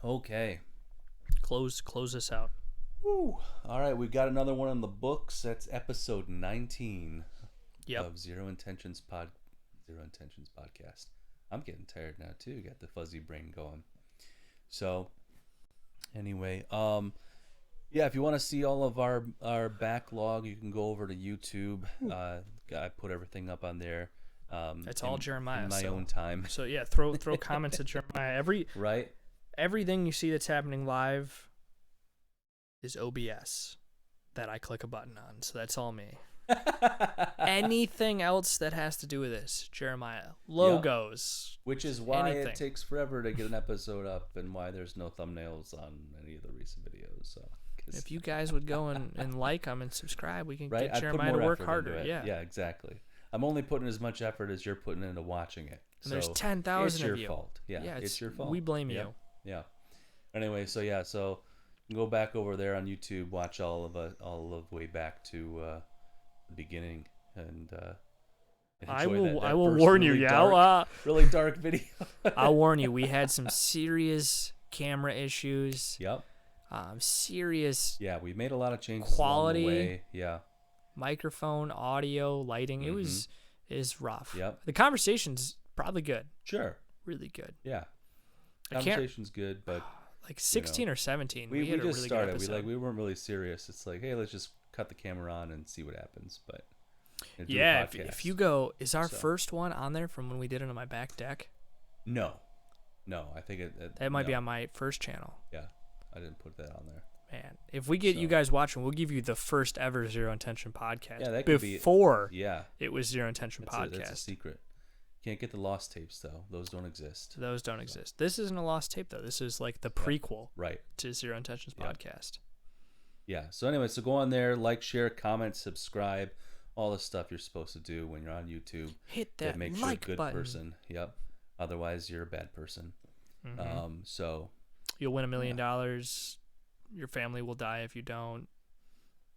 Okay. Close this out. Woo. All right, we got another one in the books. That's episode 19 of Zero Intentions podcast. I'm getting tired now too. Got the fuzzy brain going. So, anyway, if you want to see all of our backlog, you can go over to YouTube. I put everything up on there. It's all Jeremiah in my own time. So yeah, throw comments at Jeremiah. Everything you see that's happening live is OBS that I click a button on. So that's all me. Anything else that has to do with this, Jeremiah, logos, which is why it takes forever to get an episode up, and why there's no thumbnails on any of the recent videos. So if you guys would go and like them and subscribe, we can get Jeremiah to work harder. Yeah, exactly. I'm only putting as much effort as you're putting into watching it. And there's 10,000 of you. It's your fault. Yeah, it's your fault. We blame you. Yeah. Anyway, so you can go back over there on YouTube, watch all of the way back to the beginning, and I will warn you, really dark video. I'll warn you. We had some serious camera issues. Yep. Serious. Yeah, we made a lot of changes quality. along the way. Yeah. Microphone, audio, lighting. It is rough. Yep. The conversation's probably good. Sure. Really good. Yeah. Conversation's good, but like 16 or 17. We had just a really started. Good episode. We weren't really serious. It's like, hey, let's just cut the camera on and see what happens. But if you go, is our first one on there from when we did it on my back deck? No, I think that might be on my first channel. Yeah, I didn't put that on there. Man, if we get you guys watching, we'll give you the first ever Zero Intention podcast. Yeah, that could before it was Zero Intention podcast. That's a secret. Can't get the lost tapes though; those don't exist. Exist. This isn't a lost tape though. This is like the prequel, to Zero Intentions podcast. Yeah. So anyway, go on there, like, share, comment, subscribe, all the stuff you're supposed to do when you're on YouTube. Hit that makes like you a good button. Person. Yep. Otherwise, you're a bad person. So you'll win $1 million. Your family will die if you don't.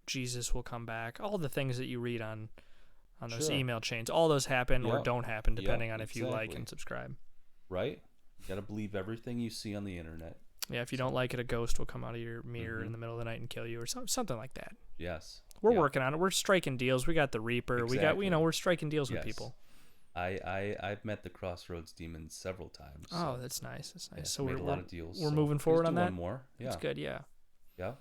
Jesus will come back. All the things that you read on those email chains, all those happen or don't happen depending on if you like and subscribe. Right? You got to believe everything you see on the internet. Yeah, if you don't like it, a ghost will come out of your mirror in the middle of the night and kill you or something like that. Yes. We're working on it. We're striking deals. We got the Reaper. Exactly. We got we're striking deals with people. I've met the Crossroads demon several times. So. Oh, that's nice. That's nice. Yeah, so we're a lot of deals. We're moving forward on that. One more. Yeah. That's good. Yeah. Yeah.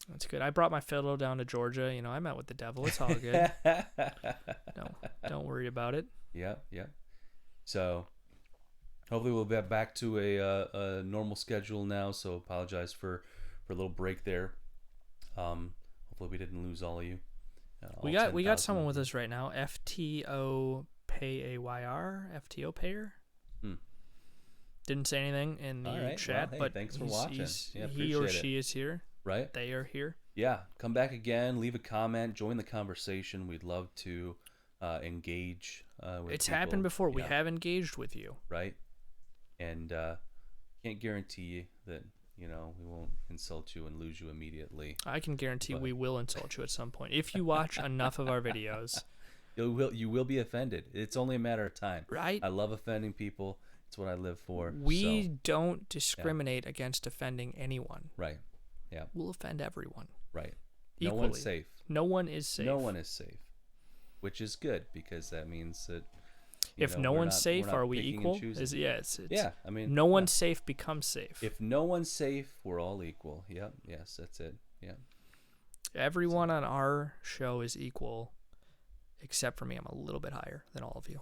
That's good. I brought my fiddle down to Georgia. I met with the devil. It's all good. Don't worry about it. Yeah. So, hopefully we'll be back to a normal schedule now. So, apologize for a little break there. Hopefully we didn't lose all of you. We got someone with us right now. FTO Payayr. FTO Payer. Didn't say anything in the chat, but thanks for watching. He or she is here. Right? They are here. Yeah. Come back again. Leave a comment. Join the conversation. We'd love to engage with It's people. happened before. We have engaged with you. Right. And can't guarantee that, we won't insult you and lose you immediately. I can guarantee we will insult you at some point. If you watch enough of our videos. You will be offended. It's only a matter of time. Right? I love offending people. It's what I live for. We don't discriminate against offending anyone. Right. Yeah. We'll offend everyone. Right. Equally. No one's safe. No one is safe. No one is safe. Which is good because that means that If no one's safe, are we equal? It's yeah. I mean, no one's safe becomes safe. If no one's safe, we're all equal. Yep. Yes, that's it. Yeah. Everyone on our show is equal, except for me. I'm a little bit higher than all of you.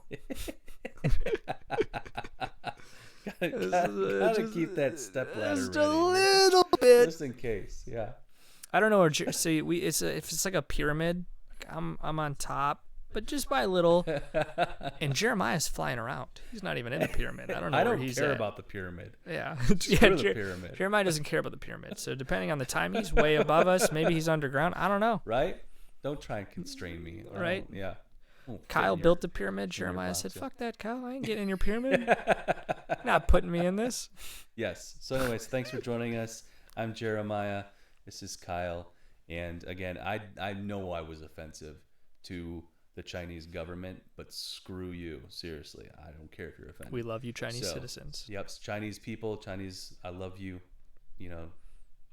gotta keep that step ladder just ready. a little bit, just in case. Yeah. I don't know. See, if it's like a pyramid, like I'm on top, but just by a little. And Jeremiah's flying around. He's not even in the pyramid. I don't know where he's at. I don't care about the pyramid. Yeah. The pyramid. Jeremiah doesn't care about the pyramid. So depending on the time, he's way above us. Maybe he's underground. I don't know. Right? Don't try and constrain me. Right? Yeah. Kyle built the pyramid. Jeremiah said, "Fuck that, Kyle. I ain't getting in your pyramid. You're not putting me in this." Yes. So anyways, thanks for joining us. I'm Jeremiah. This is Kyle. And again, I know I was offensive to the Chinese government, but screw you. Seriously, I don't care if you're offended. We love you, Chinese citizens. Yep, Chinese people, I love you. You know,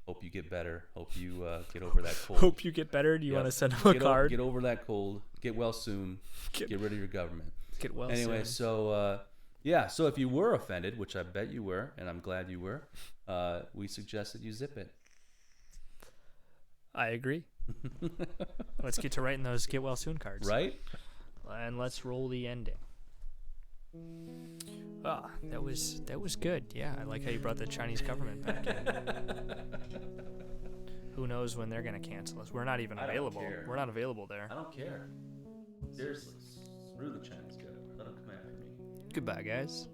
hope you get better. Hope you get over that cold. Hope you get better. Do you want to send them a card? Get over that cold. Get well soon. Get rid of your government. Get well anyway, soon. So so if you were offended, which I bet you were, and I'm glad you were, we suggest that you zip it. I agree. Let's get to writing those get well soon cards. Right? And let's roll the ending. Ah, that was good. Yeah, I like how you brought the Chinese government back in. Who knows when they're going to cancel us? We're not even available. We're not available there. I don't care. Seriously. Screw the Chinese government. Let them come after me. Goodbye, guys.